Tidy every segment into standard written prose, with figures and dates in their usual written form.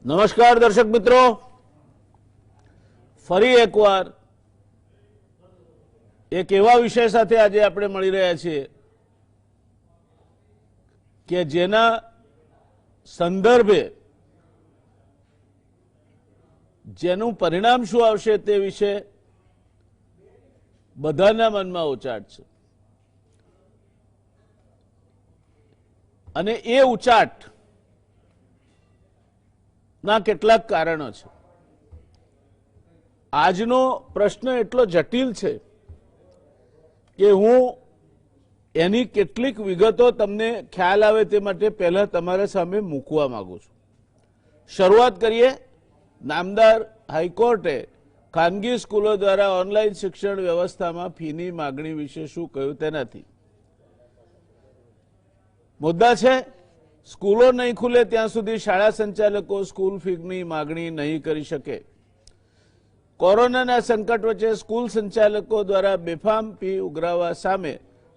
નમસ્કાર દર્શક મિત્રો, ફરી એકવાર એક એવા વિષય સાથે આજે આપણે મળી રહ્યા છીએ કે જેના સંદર્ભે જેનું પરિણામ શું આવશે તે વિશે બધાના મનમાં ઉચાટ છે અને એ ઉચાટ ના કેટલાક કારણો છે। આજનો પ્રશ્ન એટલો જટિલ છે કે હું એની કેટલીક વિગતો તમને ખ્યાલ આવે તે માટે પહેલા તમારા સામે મૂકવા માંગુ છું। શરૂઆત કરીએ। નામદાર હાઈકોર્ટે ખાનગી સ્કૂલો દ્વારા ઓનલાઈન શિક્ષણ વ્યવસ્થામાં ફીની માગણી વિશે શું કહ્યું તેનાથી। મુદ્દા છે સ્કૂલો નહીં ખુલે ત્યાં સુધી શાળા સંચાલકો સ્કૂલ ફીની માગણી નહીં કરી શકે। કોરોનાના સંકટ વચ્ચે સ્કૂલ સંચાલકો દ્વારા બેફામ ફી ઉઘરાવવા સામે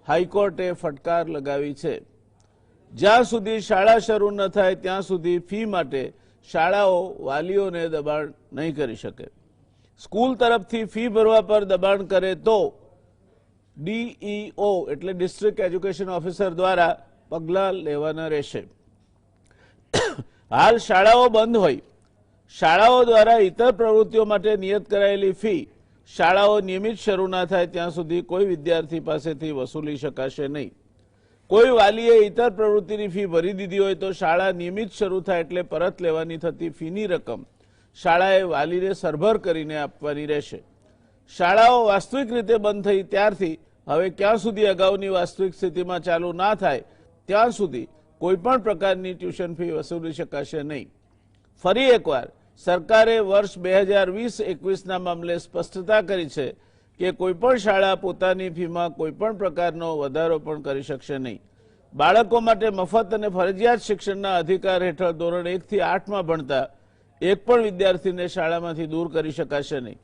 હાઈકોર્ટે ફટકાર લગાવી છે। જ્યાં સુધી શાળા શરૂ ન થાય ત્યાં સુધી ફી માટે શાળાઓ વાલીઓને દબાણ નહીં કરી શકે। સ્કૂલ તરફથી ફી ભરવા પર દબાણ કરે તો ડીઈઓ એટલે ડિસ્ટ્રિક્ટ એજ્યુકેશન ઓફિસર દ્વારા પગલાં લેવાના રહેશે। હાલ શાળાઓ બંધ હોય, શાળાઓ દ્વારા ઇતર પ્રવૃત્તિઓ માટે નિયત કરાયેલી ફી શાળાઓ નિયમિત શરૂ ના થાય ત્યાં સુધી કોઈ વિદ્યાર્થી પાસેથી વસૂલી શકાશે નહીં। કોઈ વાલીએ ઇતર પ્રવૃત્તિની ફી ભરી દીધી હોય તો શાળા નિયમિત શરૂ થાય એટલે પરત લેવાની થતી ફીની રકમ શાળાએ વાલીને સરભર કરીને આપવાની રહેશે। શાળાઓ વાસ્તવિક રીતે બંધ થઈ ત્યારથી હવે ક્યાં સુધી અગાઉની વાસ્તવિક સ્થિતિમાં ચાલુ ના થાય ત્યાં સુધી કોઈપણ પ્રકારની ટ્યુશન ફી વસૂલી શકાશે નહીં। ફરી એકવાર સરકારે વર્ષ 2020-21ના મામલે સ્પષ્ટતા કરી છે કે કોઈપણ શાળા પોતાની ફીમાં કોઈપણ પ્રકારનો વધારો પણ કરી શકશે નહીં। બાળકો માટે મફત અને ફરજિયાત શિક્ષણના અધિકાર હેઠળ ધોરણ 1 થી 8માં ભણતા એક પણ વિદ્યાર્થીને શાળામાંથી દૂર કરી શકાશે નહીં।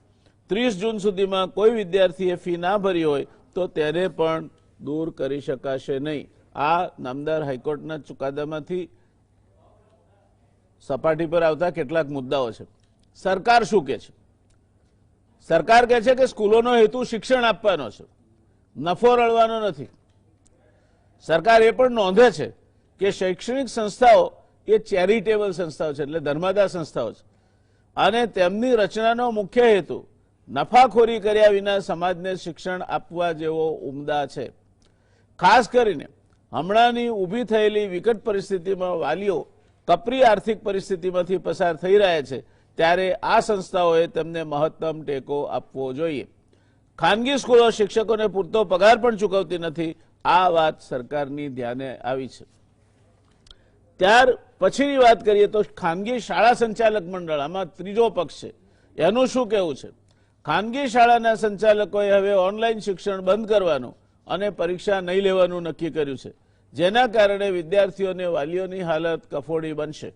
30 જૂન સુધીમાં કોઈ વિદ્યાર્થીએ ફી ના ભરી હોય તો તેને પણ દૂર કરી શકાશે નહીં। આ નામદાર હાઈકોર્ટના ચુકાદામાંથી સપાટી પર આવતા કેટલાક મુદ્દાઓ છે। સરકાર શું કહે છે? સરકાર કહે છે કે સ્કૂલોનો હેતુ શિક્ષણ આપવાનો છે, નફો રળવાનો નથી। સરકાર એ પણ નોંધે છે કે શૈક્ષણિક સંસ્થાઓ એ ચેરિટેબલ સંસ્થાઓ છે, એટલે ધર્માદા સંસ્થાઓ છે અને તેમની રચનાનો મુખ્ય હેતુ નફાખોરી કર્યા વિના સમાજને શિક્ષણ આપવા જેવો ઉમદા છે। ખાસ કરીને હમણાંની ઊભી થયેલી વિકટ પરિસ્થિતિમાં વાલીઓ કપરી આર્થિક પરિસ્થિતિમાંથી પસાર થઈ રહ્યા છે ત્યારે આ સંસ્થાઓએ તેમને મહત્તમ ટેકો આપવો જોઈએ। ખાનગી સ્કૂલો શિક્ષકોને પૂરતો પગાર પણ ચૂકવતી નથી, આ વાત સરકારની ધ્યાને આવી છે। ત્યાર પછીની વાત કરીએ તો ખાનગી શાળા સંચાલક મંડળ, આમાં ત્રીજો પક્ષ છે, એનું શું કહેવું છે? ખાનગી શાળાના સંચાલકોએ હવે ઓનલાઈન શિક્ષણ બંધ કરવાનું અને પરીક્ષા નહીં લેવાનું નક્કી કર્યું છે, જેના કારણે વિદ્યાર્થીઓ અને વાલીઓની હાલત કફોડી બનશે।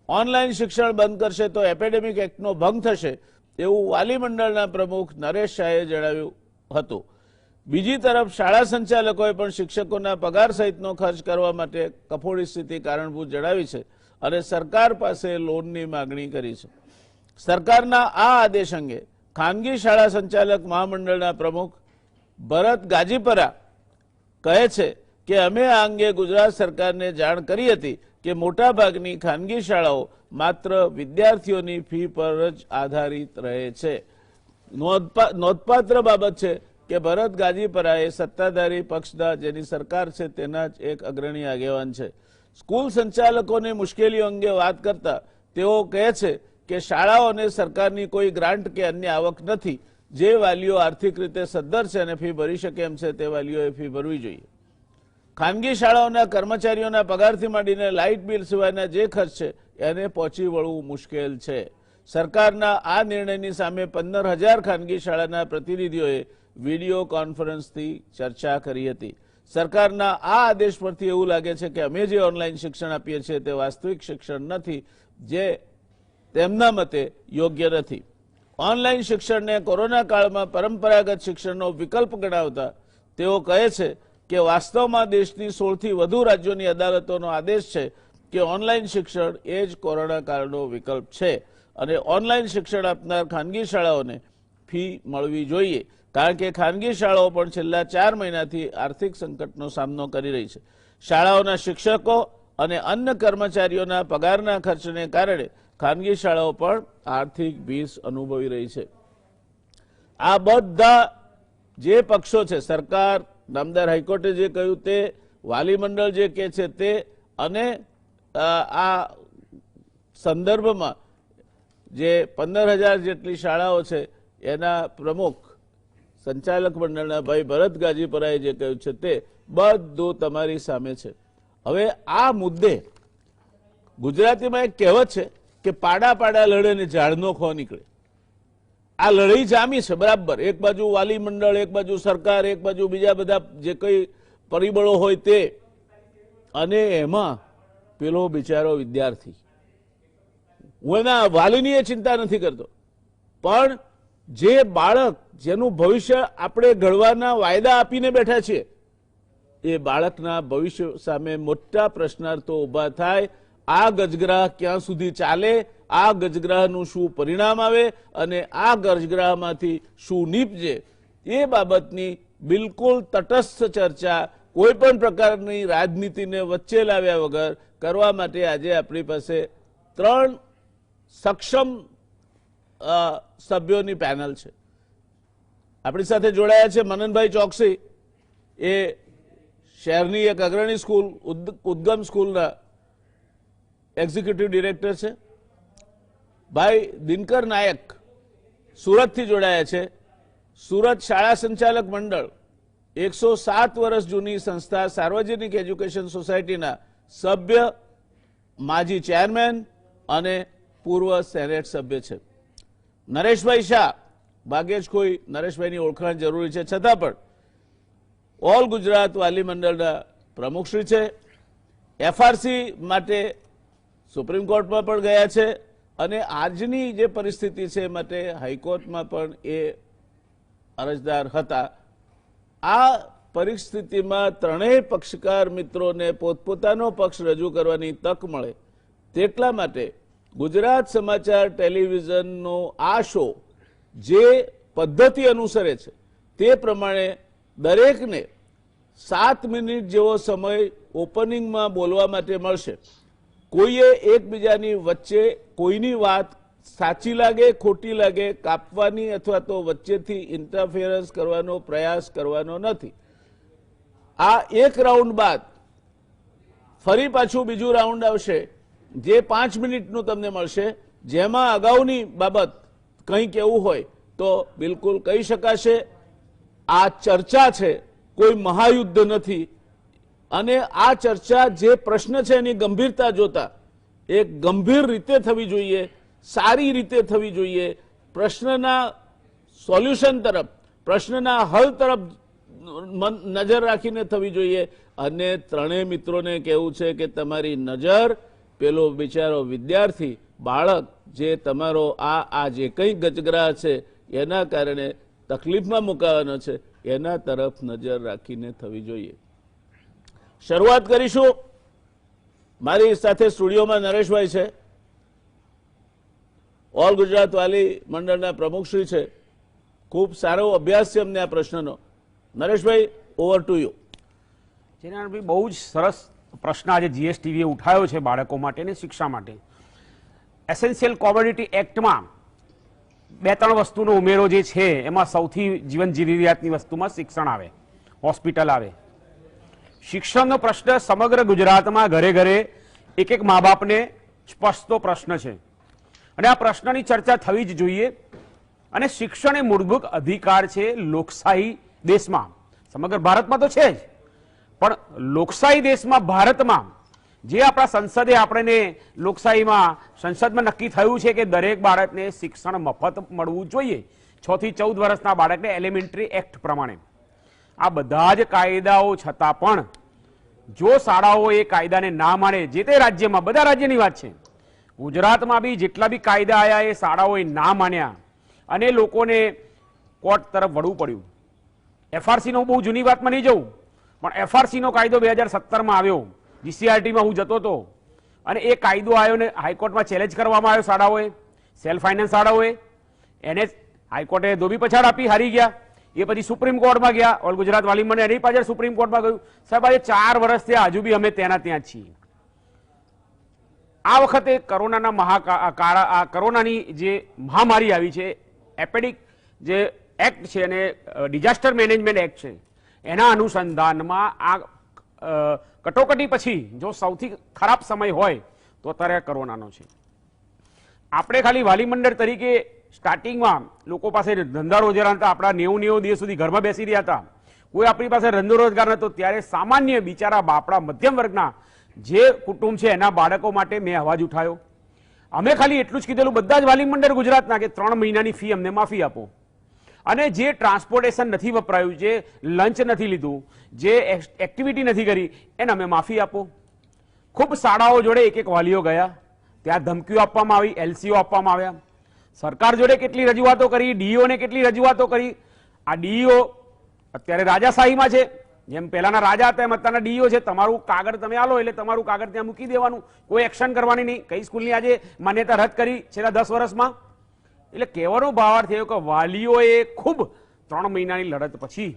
ઓનલાઈન શિક્ષણ બંધ કરશે તો એપેડેમિક એક્ટનો ભંગ થશે એવું વાલી મંડળના પ્રમુખ નરેશ શાહે જણાવ્યું હતું। બીજી તરફ શાળા સંચાલકોએ પણ શિક્ષકોના પગાર સહિતનો ખર્ચ કરવા માટે કફોડી સ્થિતિ કારણભૂત જણાવી છે અને સરકાર પાસે લોનની માગણી કરી છે। સરકારના આ આદેશ અંગે ખાનગી શાળા સંચાલક મહામંડળના પ્રમુખ ભરત ગાજીપરા કહે છે કે અમે આ અંગે ગુજરાત સરકારને જાણ કરી હતી કે મોટાભાગની ખાનગી શાળાઓ માત્ર વિદ્યાર્થીઓની ફી પર જ આધારિત રહે છે। નોંધપાત્ર બાબત છે કે ભરત ગાજીપરાએ સત્તાધારી પક્ષના જેની સરકાર છે તેના જ એક અગ્રણી આગેવાન છે। સ્કૂલ સંચાલકોની મુશ્કેલીઓ અંગે વાત કરતા તેઓ કહે છે કે શાળાઓને સરકારની કોઈ ગ્રાન્ટ કે અન્ય આવક નથી। જે વાલીઓ આર્થિક રીતે સદ્ધર છે અને ફી ભરી શકે એમ છે તે વાલીઓએ ફી ભરવી જોઈએ। ખાનગી શાળાઓના કર્મચારીઓના પગારથી માંડીને લાઇટ બિલ સિવાયના જે ખર્ચ છે એને પહોંચી વળવું મુશ્કેલ છે। સરકારના આ નિર્ણયની સામે 15,000 ખાનગી શાળાના પ્રતિનિધિઓએ વિડીયો કોન્ફરન્સથી ચર્ચા કરી હતી। સરકારના આ આદેશ પરથી એવું લાગે છે કે અમે જે ઓનલાઈન શિક્ષણ આપીએ છીએ તે વાસ્તવિક શિક્ષણ નથી, જે તેમના મતે યોગ્ય નથી। ઓનલાઈન શિક્ષણને કોરોના કાળમાં પરંપરાગત શિક્ષણનો વિકલ્પ ગણાવતા તેઓ કહે છે કે વાસ્તવમાં દેશની 16થી વધુ રાજ્યોની અદાલતોનો આદેશ છે કે ઓનલાઈન શિક્ષણ એ જ કોરોના કાળનો વિકલ્પ છે અને ઓનલાઈન શિક્ષણ આપનાર ખાનગી શાળાઓને ફી મળવી જોઈએ, કારણ કે ખાનગી શાળાઓ પણ છેલ્લા 4 મહિનાથી આર્થિક સંકટનો સામનો કરી રહી છે. શાળાઓના શિક્ષકો અને અન્ય કર્મચારીઓના પગારના ખર્ચને કારણે ખાનગી શાળાઓ પણ આર્થિક ભીસ અનુભવી રહી છે. આ બધા જે પક્ષો છે, સરકાર, નામદાર હાઈકોર્ટે જે કહ્યું તે, વાલી મંડળ જે કહે છે તે, અને આ સંદર્ભમાં જે 15,000 જેટલી શાળાઓ છે એના પ્રમુખ સંચાલક મંડળના ભાઈ ભરત ગાજીપરાએ જે કહ્યું છે તે બધું તમારી સામે છે. હવે આ મુદ્દે ગુજરાતીમાં એક કહેવત છે કે પાડા પાડા લડે ને ઝાડનો ખો નીકળે. આ લડાઈ જામી છે બરાબર. એક બાજુ વાલી મંડળ, એક બાજુ સરકાર, એક બાજુ બીજા બધા જે કઈ પરિબળો હોય તે, અને એમાં પેલો બિચારો વિદ્યાર્થી. હું એના વાલીની ચિંતા નથી કરતો, પણ જે બાળક જેનું ભવિષ્ય આપણે ઘડવાના વાયદા આપીને બેઠા છીએ, એ બાળકના ભવિષ્ય સામે મોટા પ્રશ્નાર્થો ઉભા થાય. આ ગજગ્રાહ ક્યાં સુધી ચાલે, આ ગજગ્રાહનું શું પરિણામ આવે અને આ ગજગ્રાહમાંથી શું નીપજે, એ બાબતની બિલકુલ તટસ્થ ચર્ચા કોઈ પણ પ્રકારની રાજનીતિને વચ્ચે લાવ્યા વગર કરવા માટે આજે આપણી પાસે 3 સક્ષમ સભ્યોની પેનલ છે. આપણી સાથે જોડાયા છે મનનભાઈ ચોકસી, એ શહેરની એક અગ્રણી સ્કૂલ ઉદ્ગમ સ્કૂલના એક્ઝિક્યુટિવ ડિરેક્ટર છે. ભાઈ દિનકર નાયક સુરતથી જોડાયા છે. સુરત શાળા સંચાલક મંડળ 107 વર્ષ જૂની સંસ્થા સાર્વજનિક એજ્યુકેશન સોસાયટીના સભ્ય, માજી ચેરમેન અને પૂર્વ સેનેટ સભ્ય છે. નરેશભાઈ શાહ, ભાગ્યે જ કોઈ નરેશભાઈની ઓળખાણ જરૂરી છે છતાં પણ ઓલ ગુજરાત વાલી મંડળના પ્રમુખશ્રી છે. એફઆરસી માટે સુપ્રીમ કોર્ટમાં પણ ગયા છે અને આજની જે પરિસ્થિતિ છે માટે હાઈકોર્ટમાં પણ એ અરજદાર હતા. આ પરિસ્થિતિમાં ત્રણેય પક્ષકાર મિત્રોને પોતપોતાનો પક્ષ રજૂ કરવાની તક મળે તેટલા માટે ગુજરાત સમાચાર ટેલિવિઝનનો આ શો જે પદ્ધતિ અનુસરે છે તે પ્રમાણે દરેકને 7 મિનિટ જેવો સમય ઓપનિંગમાં બોલવા માટે મળશે. કોઈએ એકબીજાની વચ્ચે કોઈની વાત સાચી લાગે ખોટી લાગે કાપવાની અથવા તો વચ્ચેથી ઇન્ટરફિયરન્સ કરવાનો પ્રયાસ કરવાનો નથી. આ એક રાઉન્ડ બાદ ફરી પાછું બીજું રાઉન્ડ આવશે જે 5 મિનિટનું તમને મળશે, જેમાં અગાઉની બાબત કંઈ કહેવું હોય તો બિલકુલ કહી શકાશે. આ ચર્ચા છે, કોઈ મહાયુદ્ધ નથી અને આ ચર્ચા જે પ્રશ્ન છે એની ગંભીરતા જોતા એક ગંભીર રીતે થવી જોઈએ, સારી રીતે થવી જોઈએ, પ્રશ્નના સોલ્યુશન તરફ, પ્રશ્નના હલ તરફ નજર રાખીને થવી જોઈએ. અને ત્રણેય મિત્રોને કહેવું છે કે તમારી નજર પેલો બિચારો વિદ્યાર્થી બાળક જે તમારો આ જે કંઈ ગજગ્રાહ છે એના કારણે તકલીફમાં મુકાવાનો છે એના તરફ નજર રાખીને થવી જોઈએ. શરૂઆત કરીશું. મારી સાથે સ્ટુડિયોમાં નરેશભાઈ છે, ઓલ ગુજરાત વાલી મંડળના પ્રમુખશ્રી છે. ખૂબ સારો અભ્યાસ છે અમને આ પ્રશ્નનો. Nareshbhai, over to you. Jenabhai, બહુ જ સરસ પ્રશ્ન આજે જીએસટીવીએ ઉઠાવ્યો છે બાળકો માટે અને શિક્ષા માટે. એસેન્શિયલ કોમોડિટી એક્ટમાં 2-3 વસ્તુનો ઉમેરો જે છે એમાં સૌથી જીવન જરૂરિયાતની વસ્તુમાં શિક્ષણ આવે, હોસ્પિટલ આવે. શિક્ષણનો પ્રશ્ન સમગ્ર ગુજરાતમાં ઘરે ઘરે એક મા બાપને સ્પર્શતો પ્રશ્ન છે અને આ પ્રશ્નની ચર્ચા થવી જ જોઈએ. અને શિક્ષણ એ મૂળભૂત અધિકાર છે લોકશાહી દેશમાં, સમગ્ર ભારતમાં તો છે જ, પણ લોકશાહી દેશમાં ભારતમાં જે આપણા સંસદે આપણને લોકશાહીમાં સંસદમાં નક્કી થયું છે કે દરેક બાળકને શિક્ષણ મફત મળવું જોઈએ 6 થી 14 વર્ષના બાળકને, એલિમેન્ટરી એક્ટ પ્રમાણે. આ બધા જ કાયદાઓ છતાં પણ જો શાળાઓ એ કાયદાને ના માને, જે તે રાજ્યમાં, બધા રાજ્યની વાત છે, ગુજરાતમાં બી જેટલા બી કાયદા આવ્યા એ શાળાઓએ ના માન્યા અને લોકોને કોર્ટ તરફ વળવું પડ્યું. એફઆરસીનો બહુ જૂની વાતમાં નહીં જવું, પણ એફઆરસીનો કાયદો 2017માં આવ્યો. જીસીઆરટીમાં હું જતો હતો, અને એ કાયદો આવ્યો ને હાઈકોર્ટમાં ચેલેન્જ કરવામાં આવ્યો શાળાઓએ, સેલ્ફ ફાઇનાન્સ શાળાઓએ, એને હાઈકોર્ટે ધોબી પછાડ આપી, હારી ગયા. એ પછી સુપ્રીમ કોર્ટમાં ગયા, ઓલ ગુજરાત વાલી મંડળ એની પાછળ સુપ્રીમ કોર્ટમાં ગયું. સાહેબ આજે 4 વર્ષ થયા, હજુ બી અમે ત્યાં જ છીએ. આ વખતે કોરોનાના કોરોનાની જે મહામારી આવી છે, એપેડિક જે એક્ટ છે અને ડિઝાસ્ટર મેનેજમેન્ટ એક્ટ છે, એના અનુસંધાનમાં આ કટોકટી પછી જો સૌથી ખરાબ સમય હોય તો અત્યારે કોરોનાનો છે. આપણે ખાલી વાલી મંડળ તરીકે સ્ટાર્ટિંગમાં લોકો પાસે ધંધા રોજગાર હતા, આપણા 90 દિવસ સુધી ઘરમાં બેસી રહ્યા હતા, કોઈ આપણી પાસે ધંધો રોજગાર નતો, ત્યારે સામાન્ય બિચારા બાપડા મધ્યમ વર્ગના જે કુટુંબ છે એના બાળકો માટે મેં અવાજ ઉઠાયો. અમે ખાલી એટલું જ કીધેલું બધા જ વાલી મંડળ ગુજરાતના કે 3 મહિનાની ફી અમને માફી આપો, અને જે ટ્રાન્સપોર્ટેશન નથી વપરાયું, જે લંચ નથી લીધું, જે એક્ટિવિટી નથી કરી, એને અમે માફી આપો. ખૂબ શાળાઓ જોડે એક વાલીઓ ગયા, ત્યાં ધમકીઓ આપવામાં આવી, એલસીઓ આપવામાં આવ્યા. સરકાર જોડે કેટલી રજૂઆતો કરી, ડીઈઓને કેટલી રજૂઆતો કરી. આ ડીઈઓ અત્યારે રાજાશાહીમાં છે, જેમ પહેલાના રાજા હતા એમ અત્યારના ડીઈઓ છે. તમારું કાગળ તમે આલો એટલે તમારું કાગળ ત્યાં મૂકી દેવાનું, કોઈ એક્શન કરવાની નહીં. કઈ સ્કૂલની આજે માન્યતા રદ કરી છેલ્લા 10 વર્ષમાં? એટલે કહેવાનો ભાવાર્થ થયો કે વાલીઓએ ખૂબ 3 મહિનાની લડત પછી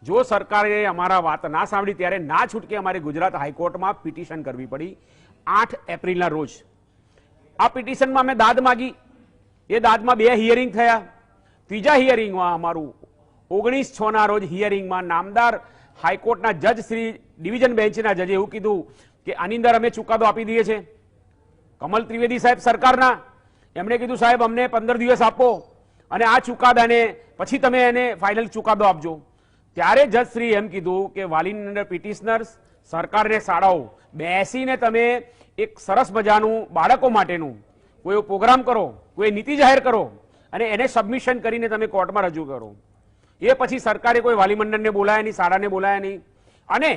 જો સરકારે અમારા વાત ના સાંભળી, ત્યારે ના છૂટકે અમારે ગુજરાત હાઈકોર્ટમાં પિટિશન કરવી પડી 8 એપ્રિલના રોજ. આ પિટિશનમાં અમે દાદ માગી, એ દાદમાં 2 હિયરિંગ થયા. ત્રીજા હિયરિંગમાં અમારું 19/6ના રોજ હિયરિંગમાં નામદાર હાઈકોર્ટના જજ શ્રી ડિવિઝન બેન્ચના જજે એવું કીધું કે આની અંદર અમે ચુકાદો આપી દઈએ છીએ. કમલ ત્રિવેદી સાહેબ સરકારના, એમણે કીધું સાહેબ અમને 15 દિવસ આપો અને આ ચુકાદાને પછી તમે એને ફાઇનલ ચુકાદો આપજો. ત્યારે જજ શ્રી એમ કીધું કે વાલી મંડળ પિટિશનર્સ, સરકારને શાળાઓ બેસીને તમે એક સરસ મજાનું બાળકો માટેનું કોઈ પ્રોગ્રામ કરો, કોઈ નીતિ જાહેર કરો અને એને સબમિશન કરીને તમે કોર્ટમાં રજૂ કરો. એ પછી સરકારે કોઈ વાલી મંડળને બોલાયા નહીં, શાળાને બોલાયા નહીં. અને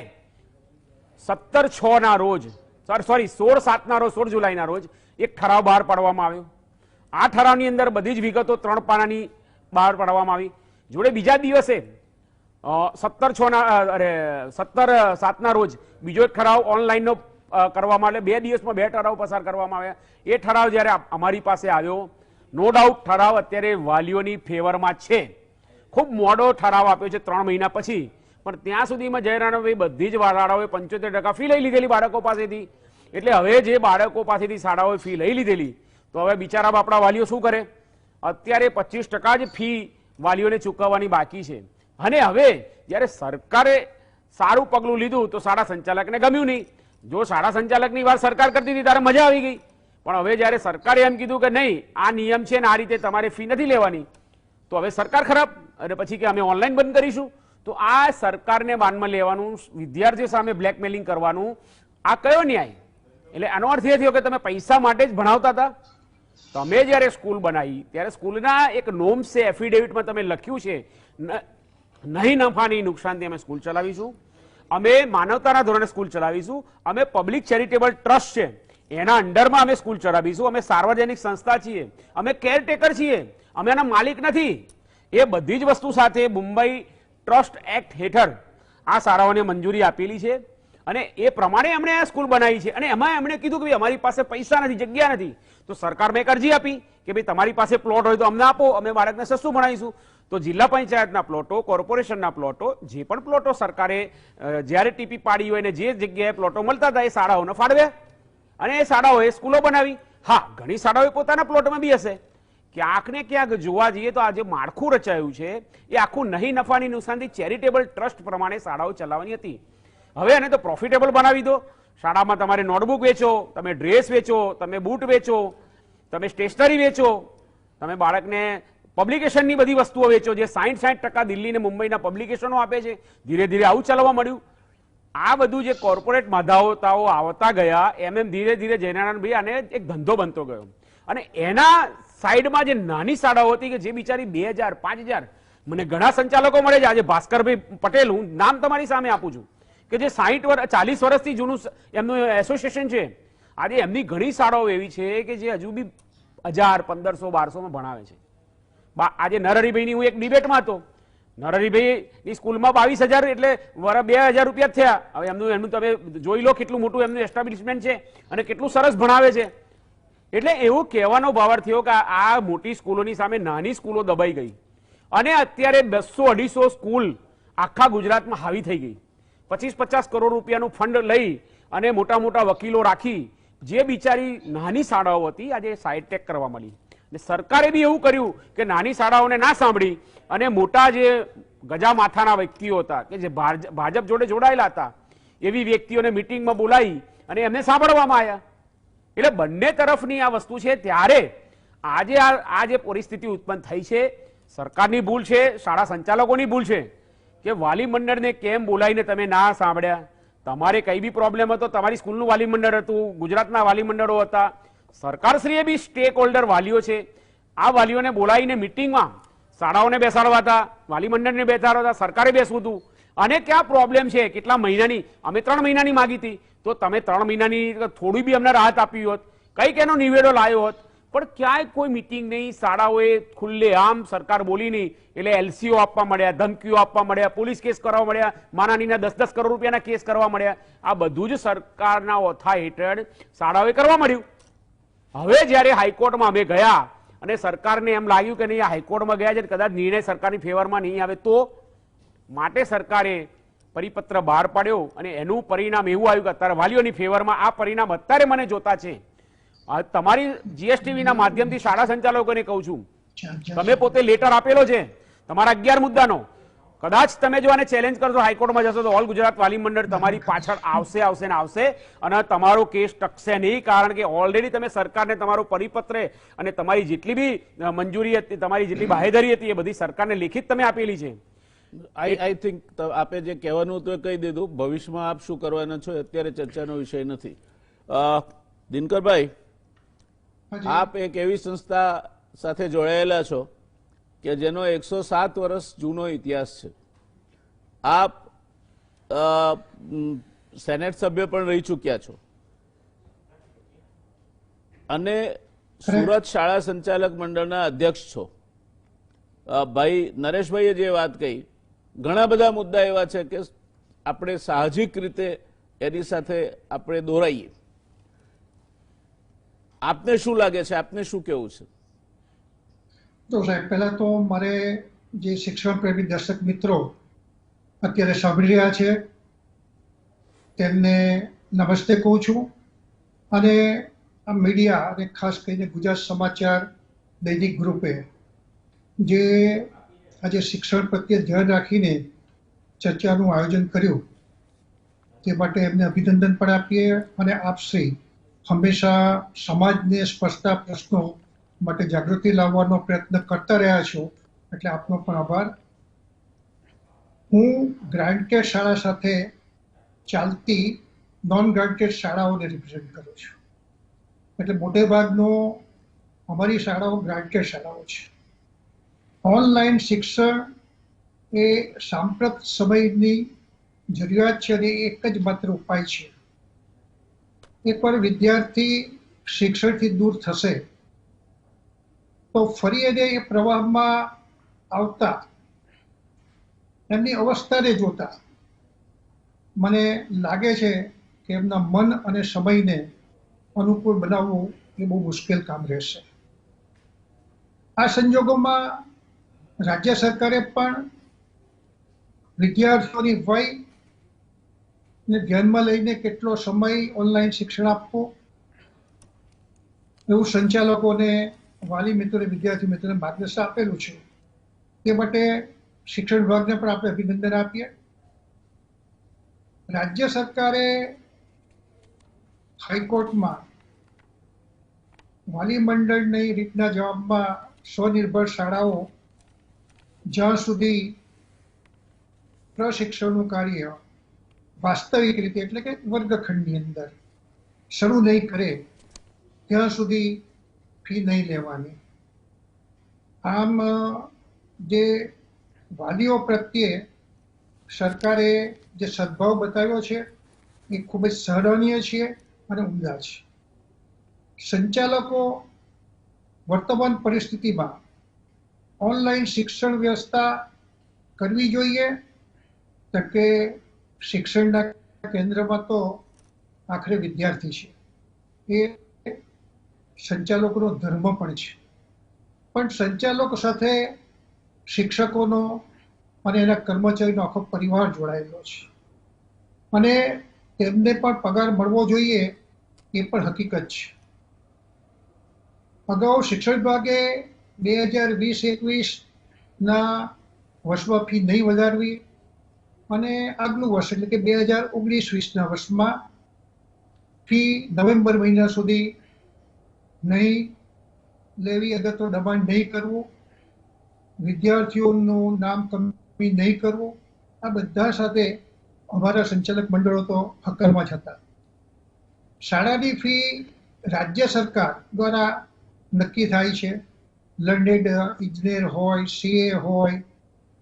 17/6ના રોજ, સોરી 16/7ના રોજ, 16 જુલાઈના રોજ એક ઠરાવ બહાર પાડવામાં આવ્યો. આ ઠરાવની અંદર બધી જ વિગતો 3 પાનાની બહાર પાડવામાં આવી. જોડે બીજા દિવસે 17/7ના રોજ બીજો એક ઠરાવ ઓનલાઈનનો કરવામાં, એટલે 2 દિવસમાં 2 ઠરાવ પસાર કરવામાં આવ્યા. એ ઠરાવ જ્યારે અમારી પાસે આવ્યો, નો ડાઉટ ઠરાવ અત્યારે વાલીઓની ફેવરમાં છે. ખૂબ મોડો ઠરાવ આપ્યો છે 3 મહિના પછી, પણ ત્યાં સુધીમાં જયરાણભાઈ બધી જ શાળાઓએ 75% ફી લઈ લીધેલી બાળકો પાસેથી. એટલે હવે જે બાળકો પાસેથી શાળાઓએ ફી લઈ લીધેલી, તો હવે બિચારા બાપડા વાલીઓ શું કરે? અત્યારે 25% જ ફી વાલીઓને ચૂકવવાની બાકી છે. અને હવે જ્યારે સરકારે સારું પગલું લીધું તો શાળા સંચાલકને ગમ્યું નહીં. જો શાળા સંચાલકની વાત સરકાર કરતી હતી ત્યારે મજા આવી ગઈ, પણ હવે જ્યારે સરકારે એમ કીધું કે નહીં આ નિયમ છે ને આ રીતે તમારે ફી નથી લેવાની, તો હવે સરકાર ખરાબ. અને પછી કે અમે ઓનલાઈન બંધ કરીશું. તો આ સરકારને બાનમાં લેવાનું, વિદ્યાર્થીઓ સામે બ્લેકમેલિંગ કરવાનું, આ કયો ન્યાય? એટલે આનો અર્થ એ થયો કે તમે પૈસા માટે જ ભણાવતા હતા. તમે જ્યારે સ્કૂલ બનાવી ત્યારે સ્કૂલના એક નોમ્સ છે, એફિડેવિટમાં તમે લખ્યું છે નહીં નફા નહીં નુકસાનથી અમે સ્કૂલ ચલાવીશું, અમે માનવતાના ધોરણે સ્કૂલ ચલાવીશું, અમે પબ્લિક ચેરિટેબલ ટ્રસ્ટ છે એના અંડરમાં અમે સ્કૂલ ચલાવીશું, અમે સાર્વજનિક સંસ્થા છીએ, અમે કેરટેકર છીએ, અમે એના માલિક નથી. એ બધી જ વસ્તુ સાથે મુંબઈ ટ્રસ્ટ એક્ટ હેઠળ આ શાળાઓને મંજૂરી આપેલી છે અને એ પ્રમાણે એમણે આ સ્કૂલ બનાવી છે. અને એમાં એમણે કીધું કે ભાઈ અમારી પાસે પૈસા નથી, જગ્યા નથી, તો સરકારમાં એક અરજી આપી કે ભાઈ તમારી પાસે પ્લોટ હોય તો અમને આપો, અમે બાળકને સસ્તું ભણાવીશું. તો જિલ્લા પંચાયતના પ્લોટો, કોર્પોરેશનના પ્લોટો, જે પણ પ્લોટો સરકારે જ્યારે ટીપી પાડી હોય ને જે જગ્યાએ પ્લોટો મળતા હતા એ શાળાઓને ફાળવ્યા અને એ શાળાઓએ સ્કૂલો બનાવી. હા, ઘણી શાળાઓએ પોતાના પ્લોટમાં બી હશે. ક્યાંક ને ક્યાંક જોવા જઈએ તો આ જે માળખું રચાયું છે એ આખું નહીં નફાની નુકસાનથી ચેરિટેબલ ટ્રસ્ટ પ્રમાણે શાળાઓ ચલાવવાની હતી. હવે એને તો પ્રોફિટેબલ બનાવી દો. શાળામાં તમારે નોટબુક વેચો, તમે ડ્રેસ વેચો, તમે બૂટ વેચો, તમે સ્ટેશનરી વેચો, તમે બાળકને પબ્લિકેશનની બધી વસ્તુઓ વેચો, જે 60% દિલ્હી ને મુંબઈના પબ્લિકેશનો આપે છે. ધીરે ધીરે આવું ચલાવવા મળ્યું. આ બધું જે કોર્પોરેટ માધાઓતાઓ આવતા ગયા એમ ધીરે ધીરે જયનારાયણભાઈ આને એક ધંધો બનતો ગયો. અને એના સાઈડમાં જે નાની શાળાઓ હતી કે જે બિચારી 2000, 5000, મને ઘણા સંચાલકો મળે છે. આજે ભાસ્કરભાઈ પટેલ, હું નામ તમારી સામે આપું છું, કે જે 40 વર્ષથી જૂનું એમનું એસોસિએશન છે. આજે એમની ઘણી શાળાઓ એવી છે કે જે હજુ બી 1000, 1500, 1200માં ભણાવે છે. આજે નરહરિભાઈની હું એક ડિબેટમાં હતો, નરહરીભાઈની સ્કૂલમાં 22,000 એટલે વરા 2,000 રૂપિયા થયા. હવે એમનું તમે જોઈ લો કેટલું મોટું એમનું એસ્ટાબ્લિશમેન્ટ છે અને કેટલું સરસ ભણાવે છે. એટલે એવું કહેવાનો ભાવાર્થ થયો કે આ મોટી સ્કૂલોની સામે નાની સ્કૂલો દબાઈ ગઈ અને અત્યારે 200-250 સ્કૂલ આખા ગુજરાતમાં હાવી થઈ ગઈ. 25-50 કરોડ રૂપિયાનું ફંડ લઈ અને મોટા મોટા વકીલો રાખી જે બિચારી નાની શાળાઓ હતી આજે સાઇડ ટેક કરવા મળી. સરકારે બી એવું કર્યું કે નાની શાળાઓને ના સાંભળી અને મોટા જે ગજા માથાના વ્યક્તિઓ હતા કે જે ભાજપ જોડે જોડાયેલા હતા એવી વ્યક્તિઓને મિટિંગમાં બોલાવી અને એમને સાંભળવામાં આવ્યા. એટલે બંને તરફની આ વસ્તુ છે. ત્યારે આજે આ જે પરિસ્થિતિ ઉત્પન્ન થઈ છે સરકારની ભૂલ છે, શાળા સંચાલકોની ભૂલ છે કે વાલી મંડળને કેમ બોલાવીને તમે ના સાંભળ્યા. તમારે કઈ બી પ્રોબ્લેમ હતો, તમારી સ્કૂલનું વાલી મંડળ હતું, ગુજરાતના વાલી મંડળો હતા, સરકારશ્રીએ બી સ્ટેક હોલ્ડર વાલીઓ છે, આ વાલીઓને બોલાવીને મિટિંગમાં શાળાઓને બેસાડવા હતા, વાલી મંડળને બેસાડવા હતા, સરકારે બેસવું હતું. અને ક્યાં પ્રોબ્લેમ છે, કેટલા મહિનાની, અમે 3 મહિનાની માગી હતી તો તમે 3 મહિનાની થોડી બી અમને રાહત આપી હોત, કઈક એનો નિવેડો લાવ્યો હોત. પણ ક્યાંય કોઈ મિટિંગ નહીં. શાળાઓએ ખુલ્લે આમ સરકાર બોલી નહીં એટલે એલસીઓ આપવા મળ્યા, ધમકીઓ આપવા મળ્યા, પોલીસ કેસ કરવા મળ્યા, માનાનીના 10-10 કરોડ રૂપિયાના કેસ કરવા મળ્યા. આ બધું જ સરકારના ઓથા હેઠળ શાળાઓએ કરવા મળ્યું. હવે જ્યારે હાઈકોર્ટમાં અમે ગયા અને સરકારને એમ લાગ્યું કે નહીં, આ હાઈકોર્ટમાં ગયા છે કદાચ નિર્ણય સરકારની ફેવરમાં નહીં આવે તો માટે સરકારે પરિપત્ર બહાર પાડ્યો અને એનું પરિણામ એવું આવ્યું કે અત્યારે વાલીઓની ફેવરમાં આ પરિણામ અત્યારે મને જોતા છે. તમારી જીએસટીવી ના માધ્યમથી શાળા સંચાલકોને કહું છું, તમે પોતે લેટર આપેલો છે તમારા 11 મુદ્દાનો. કદાચ તમે જો આને ચેલેન્જ કરશો, હાઈકોર્ટમાં જશો તો ઓલ ગુજરાત વાલી મંડળ તમારી પાછળ આવશે ને આવશે અને તમારો કેસ ટકશે નહીં. કારણ કે ઓલરેડી તમે સરકારને તમારો પરિપત્ર અને તમારી જેટલી બી મંજૂરી હતી, તમારી જેટલી બાહેધરી હતી એ બધી સરકારને લેખિત તમે આપેલી છે. આઈ થિંક આપે જે કહેવાનું હતું એ કહી દીધું. ભવિષ્યમાં આપ શું કરવાના છો અત્યારે ચર્ચાનો વિષય નથી. દિનકરભાઈ, આપ એક એવી સંસ્થા સાથે જોડાયેલા છો કે જેનો 107 વર્ષ જૂનો ઇતિહાસ છે. આપ સેનેટ સભ્ય પણ રહી ચૂક્યા છો અને સુરત શાળા સંચાલક મંડળના અધ્યક્ષ છો. ભાઈ નરેશભાઈએ જે વાત કહી, ઘણા બધા મુદ્દા એવા છે કે આપણે સાહજિક રીતે એની સાથે આપણે દોરાઈએ. આપને શું લાગે છે, આપને શું કહેવું છે? તો સાહેબ, પહેલા તો મારે જે શિક્ષણ પ્રેમી દર્શક મિત્રો અત્યારે સાંભળી રહ્યા છે તેમને નમસ્તે કહું છું. અને આ મીડિયા અને ખાસ કરીને ગુજરાત સમાચાર દૈનિક ગ્રુપે જે આજે શિક્ષણ પ્રત્યે ધ્યાન રાખીને ચર્ચાનું આયોજન કર્યું તે માટે એમને અભિનંદન પણ આપીએ. અને આપશ્રી હંમેશા સમાજને સ્પર્શતા પ્રશ્નો માટે જાગૃતિ લાવવાનો પ્રયત્ન કરતા રહ્યા છો, એટલે આપનો પણ આભાર. હું ગ્રાન્ટેડ શાળા સાથે ચાલતી નોન ગ્રાન્ટેડ શાળાઓને રિપ્રેઝેન્ટ કરું છું. એટલે મોટે ભાગનો અમારી શાળાઓ ગ્રાન્ટેડ શાળાઓ છે. ઓનલાઈન શિક્ષણ એ સાંપ્રત સમયની જરૂરિયાત છે અને એક જ માત્ર ઉપાય છે. એકવાર વિદ્યાર્થી શિક્ષણથી દૂર થશે તો ફરી એને એ પ્રવાહમાં આવતા એમની અવસ્થાને જોતા મને લાગે છે કે એમના મન અને સમયને અનુકૂળ બનાવવું એ બહુ મુશ્કેલ કામ રહેશે. આ સંજોગોમાં રાજ્ય સરકારે પણ વિદ્યાર્થીઓની વય ને ધ્યાનમાં લઈને કેટલો સમય ઓનલાઈન શિક્ષણ આપવું એવું સંચાલકોને, વાલી મિત્રોને, વિદ્યાર્થી મિત્રોને માર્ગદર્શન આપેલું છે. તે માટે શિક્ષણ વિભાગને પણ આપણે અભિનંદન આપીએ. રાજ્ય સરકારે હાઈકોર્ટમાં વાલી મંડળની રીતના જવાબમાં સ્વનિર્ભર શાળાઓ જ્યાં સુધી પ્રશિક્ષણનું કાર્ય વાસ્તવિક રીતે એટલે કે વર્ગખંડની અંદર શરૂ નહીં કરે ત્યાં સુધી ફી નહીં લેવાની. આમ જે વાલીઓ પ્રત્યે સરકારે જે સદભાવ બતાવ્યો છે એ ખૂબ જ સરાહનીય છે અને ઉમદા છે. સંચાલકો વર્તમાન પરિસ્થિતિમાં ઓનલાઈન શિક્ષણ વ્યવસ્થા કરવી જોઈએ? તો કે શિક્ષણના કેન્દ્રમાં તો આખરે વિદ્યાર્થી છે, એ સંચાલકોનો ધર્મ પણ છે, પણ સંચાલકો સાથે શિક્ષકોનો અને એના કર્મચારીનો આખો પરિવાર જોડાયેલો છે અને તેમને પણ પગાર મળવો જોઈએ એ પણ હકીકત છે. અગાઉ શિક્ષણ વિભાગે 2020-21ના વર્ષમાં ફી નહીં વધારવી અને આગલું વર્ષ એટલે કે 2019-20ના વર્ષમાં ફી નવેમ્બર મહિના સુધી નહીં લેવી, અગર તો દબાણ નહીં કરવું, વિદ્યાર્થીઓનું નામ કમી નહીં કરવું, આ બધા સાથે અમારા સંચાલક મંડળો તો હક્કરમાં જ હતા. શાળાની ફી રાજ્ય સરકાર દ્વારા નક્કી થાય છે. લર્નેડ ઇજનેર હોય, સીએ હોય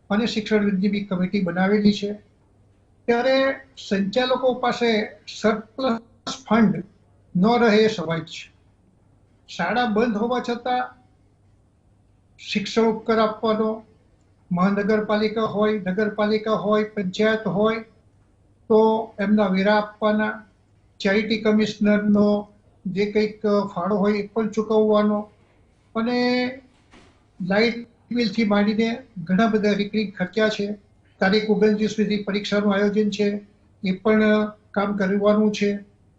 અને શિક્ષણ વિધિની કમિટી બનાવેલી છે. ત્યારે સંચાલકો પાસે સરપ્લસ ફંડ ન રહે એ સ્વાભાવિક છે. શાળા બંધ હોવા છતાં શિક્ષણ ઉપકર આપવાનો, મહાનગરપાલિકા હોય, નગરપાલિકા હોય, પંચાયત હોય તો એમના વેરા આપવાના, ચેરિટી કમિશનરનો જે કંઈક ફાળો હોય એ પણ ચૂકવવાનો અને લાઇટ બિલથી માંડીને ઘણા બધા રિકરિંગ ખર્ચા છે. તારીખ 29 સુધી પરીક્ષાનું આયોજન છે, એ પણ કામ કરવાનું છે.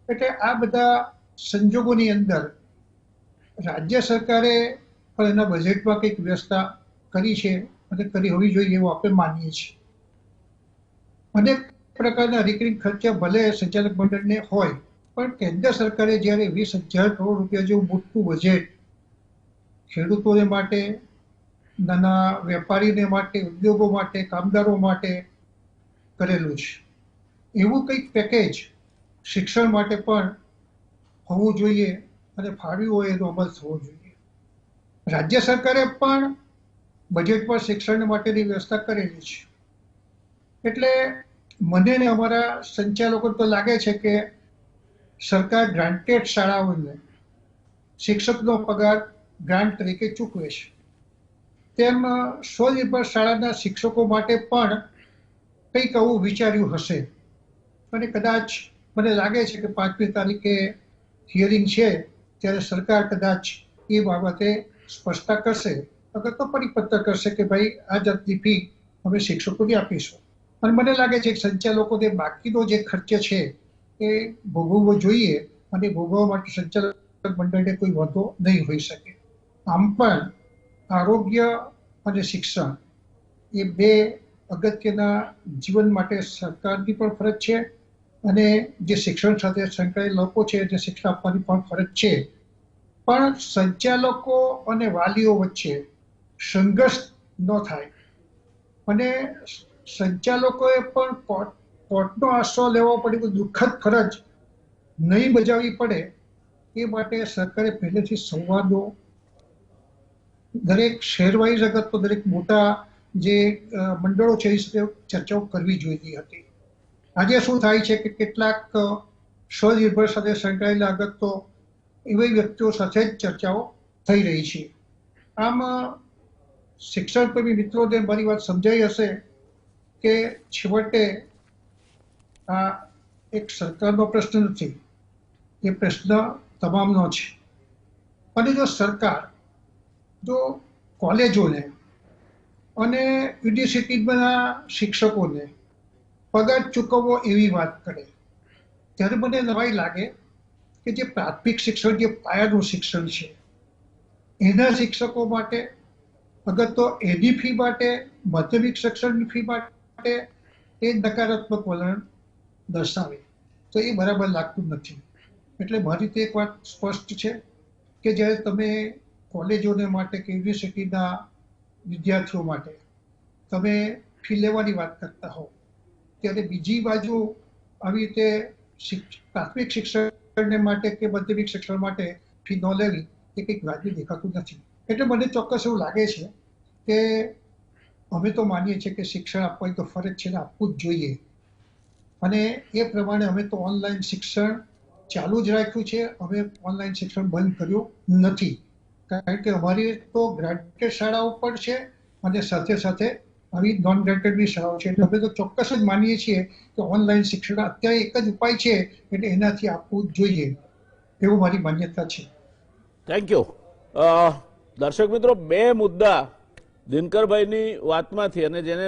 એટલે આ બધા સંજોગોની અંદર રાજ્ય સરકારે પણ એના બજેટમાં કંઈક વ્યવસ્થા કરી છે અને કરી હોવી જોઈએ એવું આપણે માનીએ છીએ. અનેક પ્રકારના રિકરિંગ ખર્ચા ભલે સંચાલક મંડળને હોય, પણ કેન્દ્ર સરકારે જ્યારે 20,000 કરોડ રૂપિયા જેવું મોટું બજેટ ખેડૂતોને માટે, નાના વેપારીને માટે, ઉદ્યોગો માટે, કામદારો માટે કરેલું છે, એવું કંઈક પેકેજ શિક્ષણ માટે પણ હોવું જોઈએ અને ફાળવ્યું હોય એનો અમલ થવો જોઈએ. રાજ્ય સરકારે પણ બજેટમાં શિક્ષણ માટેની વ્યવસ્થા કરેલી છે. એટલે મને ને અમારા સંચાલકો તો લાગે છે કે સરકાર ગ્રાન્ટેડ શાળાઓને શિક્ષકનો પગાર ગ્રાન્ટ તરીકે ચૂકવે છે, તેમ સ્વનિર્ભર શાળાના શિક્ષકો માટે પણ કંઈક આવું વિચાર્યું હશે અને કદાચ મને લાગે છે કે 5મી તારીખે હિયરિંગ છે ત્યારે સરકાર કદાચ એ બાબતે સ્પષ્ટતા કરશે, અગર તો પરિપત્ર કરશે કે ભાઈ આ જાતની ફી અમે શિક્ષકોને આપીશું. અને મને લાગે છે કે સંચાલકોને બાકીનો જે ખર્ચ છે એ ભોગવવો જોઈએ અને ભોગવવા માટે સંચાલક મંડળને કોઈ વાંધો નહીં હોઈ શકે. આમ પણ આરોગ્ય અને શિક્ષણ એ બે અગત્યના જીવન માટે સરકારની પણ ફરજ છે અને જે શિક્ષણ સાથે સંકળાયેલા લોકો છે એને શિક્ષણ આપવાની પણ ફરજ છે. પણ સંચાલકો અને વાલીઓ વચ્ચે સંઘર્ષ ન થાય અને સંચાલકોએ પણ કોર્ટનો આશરો લેવો પડે, કોઈ દુઃખદ ફરજ નહીં બજાવવી પડે એ માટે સરકારે પહેલેથી સંવાદો દરેક શહેર વાઇઝ અગર તો દરેક મોટા જે મંડળો છે એ સાથે ચર્ચાઓ કરવી જોઈતી હતી. આજે શું થાય છે કે કેટલાક સ્વનિર્ભર સાથે સંકળાયેલા અગર તો એવી વ્યક્તિઓ સાથે જ ચર્ચાઓ થઈ રહી છે. આમ શિક્ષણ પ્રેમી મિત્રોને મારી વાત સમજાઈ હશે કે છેવટે આ એક સરકારનો પ્રશ્ન નથી, એ પ્રશ્ન તમામનો છે. અને જો સરકાર જો કોલેજોને અને યુનિવર્સિટીના શિક્ષકોને પગાર ચૂકવવો એવી વાત કરે ત્યારે મને નવાઈ લાગે કે જે પ્રાથમિક શિક્ષણ, જે પાયાનું શિક્ષણ છે એના શિક્ષકો માટે અગર તો એની ફી માટે, માધ્યમિક શિક્ષણની ફી માટે એ નકારાત્મક વલણ દર્શાવે તો એ બરાબર લાગતું નથી. એટલે મારી તો એક વાત સ્પષ્ટ છે કે જ્યારે તમે કોલેજોને માટે કે યુનિવર્સિટીના વિદ્યાર્થીઓ માટે તમે ફી લેવાની વાત કરતા હો ત્યારે બીજી બાજુ આવી રીતે પ્રાથમિક શિક્ષણને માટે કે માધ્યમિક શિક્ષણ માટે ફી ન લેવી એ કંઈક વાજબી દેખાતું નથી. એટલે મને ચોક્કસ એવું લાગે છે કે અમે તો માનીએ છીએ કે શિક્ષણ આપવાની તો ફરજ છે ને આપવું જ જોઈએ અને એ પ્રમાણે અમે તો ઓનલાઈન શિક્ષણ ચાલુ જ રાખ્યું છે. અમે ઓનલાઈન શિક્ષણ બંધ કર્યું નથી, કારણ કે અમારી તો ગ્રાન્ટેડ શાળાઓ પણ છે અને સાથે સાથે આવી નોન ગ્રાન્ટેડની શાળાઓ છે. એટલે અમે તો ચોક્કસ જ માનીએ છીએ કે ઓનલાઈન શિક્ષણ અત્યારે એક જ ઉપાય છે, એટલે એનાથી આપવું જ જોઈએ એવું મારી માન્યતા છે. Thank you. દર્શક મિત્રો, બે મુદ્દા દિનકરભાઈની વાતમાંથી અને જેને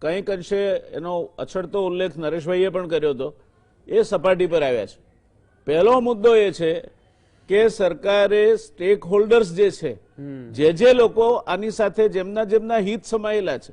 કંઈક અંશે એનો અછડતો ઉલ્લેખ નરેશભાઈએ પણ કર્યો હતો એ સપાટી પર આવ્યા છે. પહેલો મુદ્દો એ છે કે સરકારે સ્ટેક હોલ્ડર્સ જે છે જે લોકો આની સાથે જેમના હિત સમાયેલા છે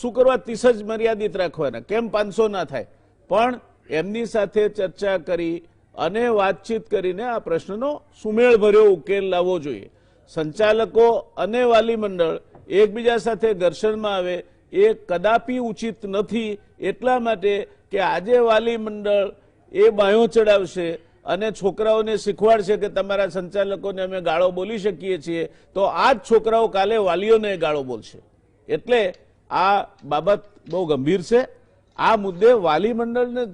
શું કરવા 30 જ મર્યાદિત રાખવાના, કેમ 500 ના થાય, પણ એમની સાથે ચર્ચા કરી અને વાતચીત કરીને આ પ્રશ્નનો સુમેળભર્યો ઉકેલ લાવવો જોઈએ. સંચાલકો અને વાલી મંડળ એકબીજા સાથે ઘર્ષણમાં આવે એ કદાપી ઉચિત નથી. એટલા માટે કે આજે વાલી મંડળ એ બાયો ચડાવશે અને છોકરાઓને શીખવાડશે કે તમારા સંચાલકોને અમે ગાળો બોલી શકીએ છીએ, તો આ જ છોકરાઓ કાલે વાલીઓને ગાળો બોલશે. એટલે આ બાબત બહુ ગંભીર છે. આ મુદ્દે વાલી મંડળને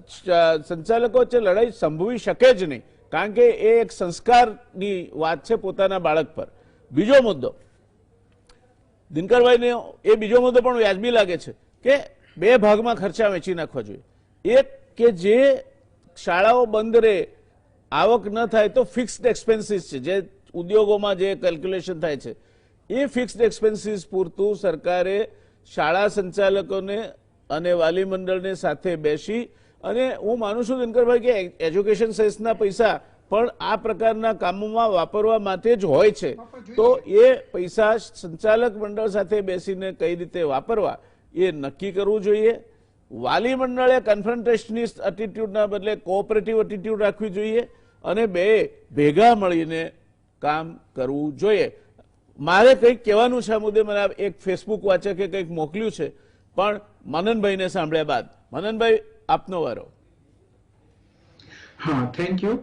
સંચાલકો વચ્ચે લડાઈ સંભવી શકે જ નહીં, કારણ કે એ એક સંસ્કારની વાત છે પોતાના બાળક પર. બીજો મુદ્દો દિનકરભાઈને એ બીજો મુદ્દો પણ વ્યાજબી લાગે છે કે બે ભાગમાં ખર્ચા વેચી નાખવા જોઈએ. એક કે જે શાળાઓ બંધ રહે, આવક ન થાય તો ફિક્સ્ડ એક્સપેન્સીસ છે જે ઉદ્યોગોમાં જે કેલ્ક્યુલેશન થાય છે એ ફિક્સ્ડ એક્સપેન્સીસ પૂરતું સરકારે શાળા સંચાલકોને અને વાલી મંડળને સાથે બેસી, અને હું માનું છું દિનકરભાઈ કે એજ્યુકેશન સેસના પૈસા પણ આ પ્રકારના કામોમાં વાપરવા માટે જ હોય છે, તો એ પૈસા સંચાલક મંડળ સાથે બેસીને કઈ રીતે વાપરવા એ નક્કી કરવું જોઈએ. વાલી મંડળે કન્ફ્રન્ટેશનિસ્ટ એટીટ્યુડના બદલે કોઓપરેટિવ એટીટ્યુડ રાખવી જોઈએ અને બે ભેગા મળીને કામ કરવું જોઈએ. મારે કંઈક કહેવાનું છે આ મુદ્દે. મને એક ફેસબુક વાચકે કંઈક મોકલ્યું છે, પણ મનનભાઈને સાંભળ્યા બાદ. મનનભાઈ, આપનો વારો. હા, થેન્ક યુ.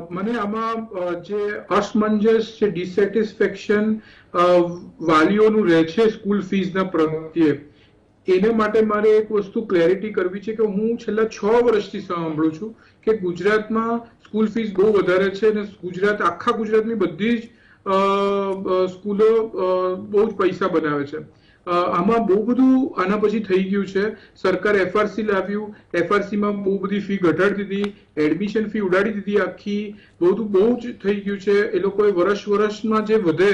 મને આમાં જે અસમંજસ છે, ડિસેટિસ્ફેક્શન વાલીઓનું રહે છે સ્કૂલ ફીઝના પ્રત્યે, એના માટે મારે એક વસ્તુ ક્લેરિટી કરવી છે કે હું છેલ્લા 6 વર્ષથી સાંભળું છું કે ગુજરાતમાં સ્કૂલ ફીસ બહુ વધારે છે અને આખા ગુજરાતની બધી જ સ્કૂલો બહુ જ પૈસા બનાવે છે. આમાં બહુ બધું આના પછી થઈ ગયું છે. સરકારે એફઆરસી લાવ્યું, એફઆરસીમાં બહુ બધી ફી ઘટાડી દીધી, એડમિશન ફી ઉડાડી દીધી આખી, બહુ જ થઈ ગયું છે. એ લોકોએ વર્ષમાં જે વધે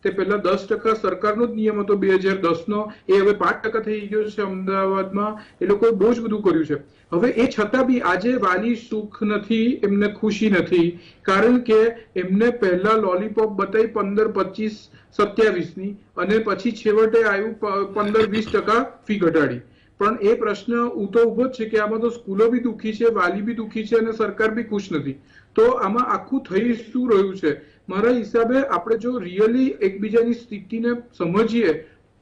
તે પહેલા 10% સરકારનો જ નિયમ હતો 2010નો, એ હવે 5% થઈ ગયો છે અમદાવાદમાં. એ લોકોએ બહુ જ બધું કર્યું છે. હવે એ છતાં બી આજે વાલી સુખ નથી, એમને ખુશી નથી, કારણ કે એમને પહેલા લોલીપોપ બતાવી 15, 25, 27ની, અને પછી છેવટે આવ્યું 15-20% ફી ઘટાડી. પણ એ પ્રશ્ન તો ઉભો જ છે કે આમાં તો સ્કૂલો બી દુઃખી છે, વાલી બી દુઃખી છે અને સરકાર બી ખુશ નથી. તો આમાં આખું થઈ શું રહ્યું છે? મારા હિસાબે આપણે જો રિયલી એકબીજાની સ્થિતિને સમજીએ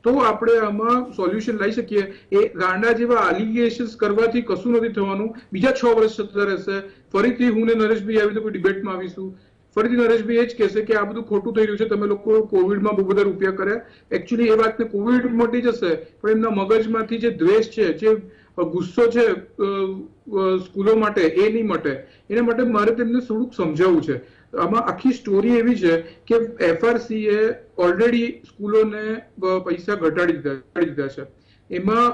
તો આપણે આમાં સોલ્યુશન લઈ શકીએ. એ ગાંડા જેવા એલિગેશન્સ કરવાથી કશું નથી થવાનું. બીજા 6 વર્ષ જતા રહેશે. ફરીથી હું ને નરેશભાઈ આવી કોઈ ડિબેટમાં આવીશું. ફરીથી નરેશભાઈ એ જ કહેશે કે આ બધું ખોટું થઈ રહ્યું છે, તમે લોકો કોવિડમાં બહુ બધા રૂપિયા કર્યા. એકચ્યુઅલી એ વાતને કોવિડ મટી જશે, પણ એમના મગજમાંથી જે દ્વેષ છે, જે ગુસ્સો છે સ્કૂલો માટે, એ નહીં મટે. એના માટે મારે તેમને થોડુંક સમજાવવું છે. આમાં આખી સ્ટોરી એવી છે કે એફઆરસી એ ઓલરેડી સ્કૂલોને પૈસા ઘટાડી દીધા છે. એમાં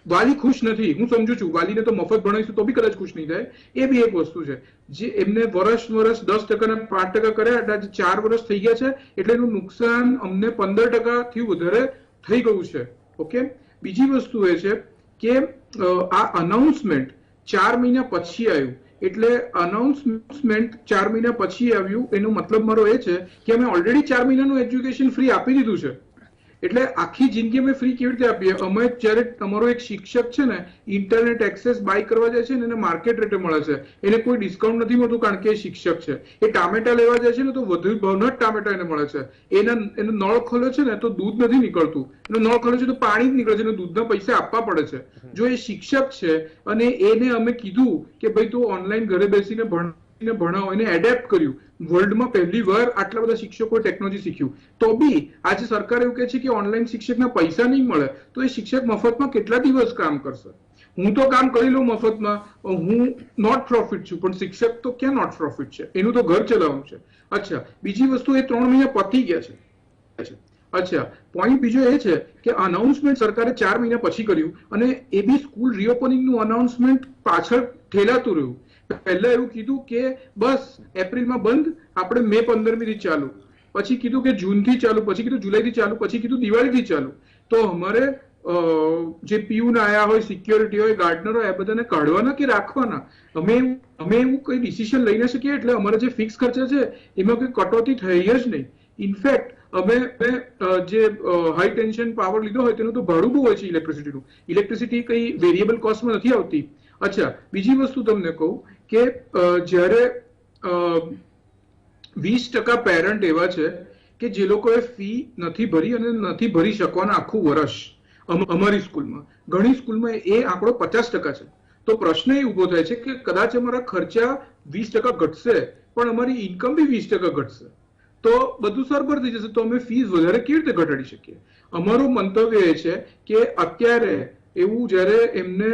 વાલી ખુશ નથી, હું સમજુ છું. વાલીને તો મફત ભણાવીશું તો બી કદાચ ખુશ નહીં થાય. એ બી એક વસ્તુ છે. જે એમને વર્ષ 10% ને 5% કર્યા, એટલે આજે 4 વર્ષ થઈ ગયા છે, એટલે એનું નુકસાન અમને 15%થી વધારે થઈ ગયું છે. ઓકે, બીજી વસ્તુ એ છે કે આ અનાઉન્સમેન્ટ 4 મહિના પછી આવ્યું. એટલે અનાઉન્સમેન્ટ 4 મહિના પછી આવ્યું, એનો મતલબ મારો એ છે કે અમે ઓલરેડી 4 મહિનાનું એજ્યુકેશન ફ્રી આપી દીધું છે. એટલે આખી જિંદગી અમે ફ્રી કેવી રીતે આપીએ? અમે જ્યારે તમારો એક શિક્ષક છે ને ઇન્ટરનેટ એક્સેસ બાય કરવા જાય છે ને એને માર્કેટ રેટે મળે છે, એને કોઈ ડિસ્કાઉન્ટ નથી મળતું કારણ કે એ શિક્ષક છે. એ ટામેટા લેવા જાય છે ને તો વધુ ભાવના જ ટામેટા એને મળે છે. એનો નળ ખોલે છે ને તો દૂધ નથી નીકળતું, એનો નળ ખોલે છે તો પાણી જ નીકળે છે, એને દૂધના પૈસા આપવા પડે છે. જો એ શિક્ષક છે અને એને અમે કીધું કે ભાઈ તું ઓનલાઈન ઘરે બેસીને ભણાવો, એને એડેપ્ટ કર્યું. વર્લ્ડમાં પહેલી વાર આટલા બધા શિક્ષકોએ ટેકનોલોજી શીખ્યું, તો બી આજે સરકાર એવું કહે છે કે ઓનલાઈન શિક્ષકના પૈસા નહીં મળે, તો એ શિક્ષક મફતમાં કેટલા દિવસ કામ કરશે? હું તો કામ કરી લઉં મફતમાં, હું નોટ પ્રોફિટ છું, પણ શિક્ષક તો ક્યાં નોટ પ્રોફિટ છે? એનું તો ઘર ચલાવવાનું છે. અચ્છા, બીજી વસ્તુ, એ 3 મહિના પતી ગયા છે. અચ્છા, પોઈન્ટ બીજો એ છે કે અનાઉન્સમેન્ટ સરકારે 4 મહિના પછી કર્યું અને એ બી સ્કૂલ રીઓપનિંગ નું અનાઉન્સમેન્ટ પાછળ ઠેલાતું રહ્યું. પહેલા એવું કીધું કે બસ એપ્રિલમાં બંધ, આપણે મે 15મી થી ચાલુ, પછી કીધું કે જૂનથી ચાલુ, પછી કીધું જુલાઈથી ચાલુ, પછી કીધું દિવાળીથી ચાલુ. તો અમારે જે પીયુન આયા હોય, સિક્યોરિટી હોય, ગાર્ડનર હોય, એ બધાને કાઢવાના કે રાખવાના? અમે એવું કોઈ ડિસિઝન લઈ ન શકીએ. એટલે અમારા જે ફિક્સ ખર્ચા છે એમાં કોઈ કટોતી થઈ જ નહીં. ઇનફેક્ટ અમે જે હાઈ ટેન્શન પાવર લીધો હોય તેનું તો ભાડું બહુ હોય છે ઇલેક્ટ્રિસિટીનું. ઇલેક્ટ્રિસિટી કઈ વેરિયેબલ કોસ્ટમાં નથી આવતી. અચ્છા, બીજી વસ્તુ તમને કહું કે જ્યારે 20% પેરેન્ટ એવા છે કે જે લોકોએ ફી નથી ભરી અને નથી ભરી શકવાના આખું વર્ષ. અમારી સ્કૂલમાં, ઘણી સ્કૂલમાં એ આંકડો 50% છે. તો પ્રશ્ન એ ઉભો થાય છે કે કદાચ અમારા ખર્ચા 20% ઘટશે પણ અમારી ઇન્કમ બી 20% ઘટશે, તો બધું સરભર થઈ જશે. તો અમે ફીસ વધારે કેવી રીતે ઘટાડી શકીએ? અમારું મંતવ્ય એ છે કે અત્યારે એવું જ્યારે એમને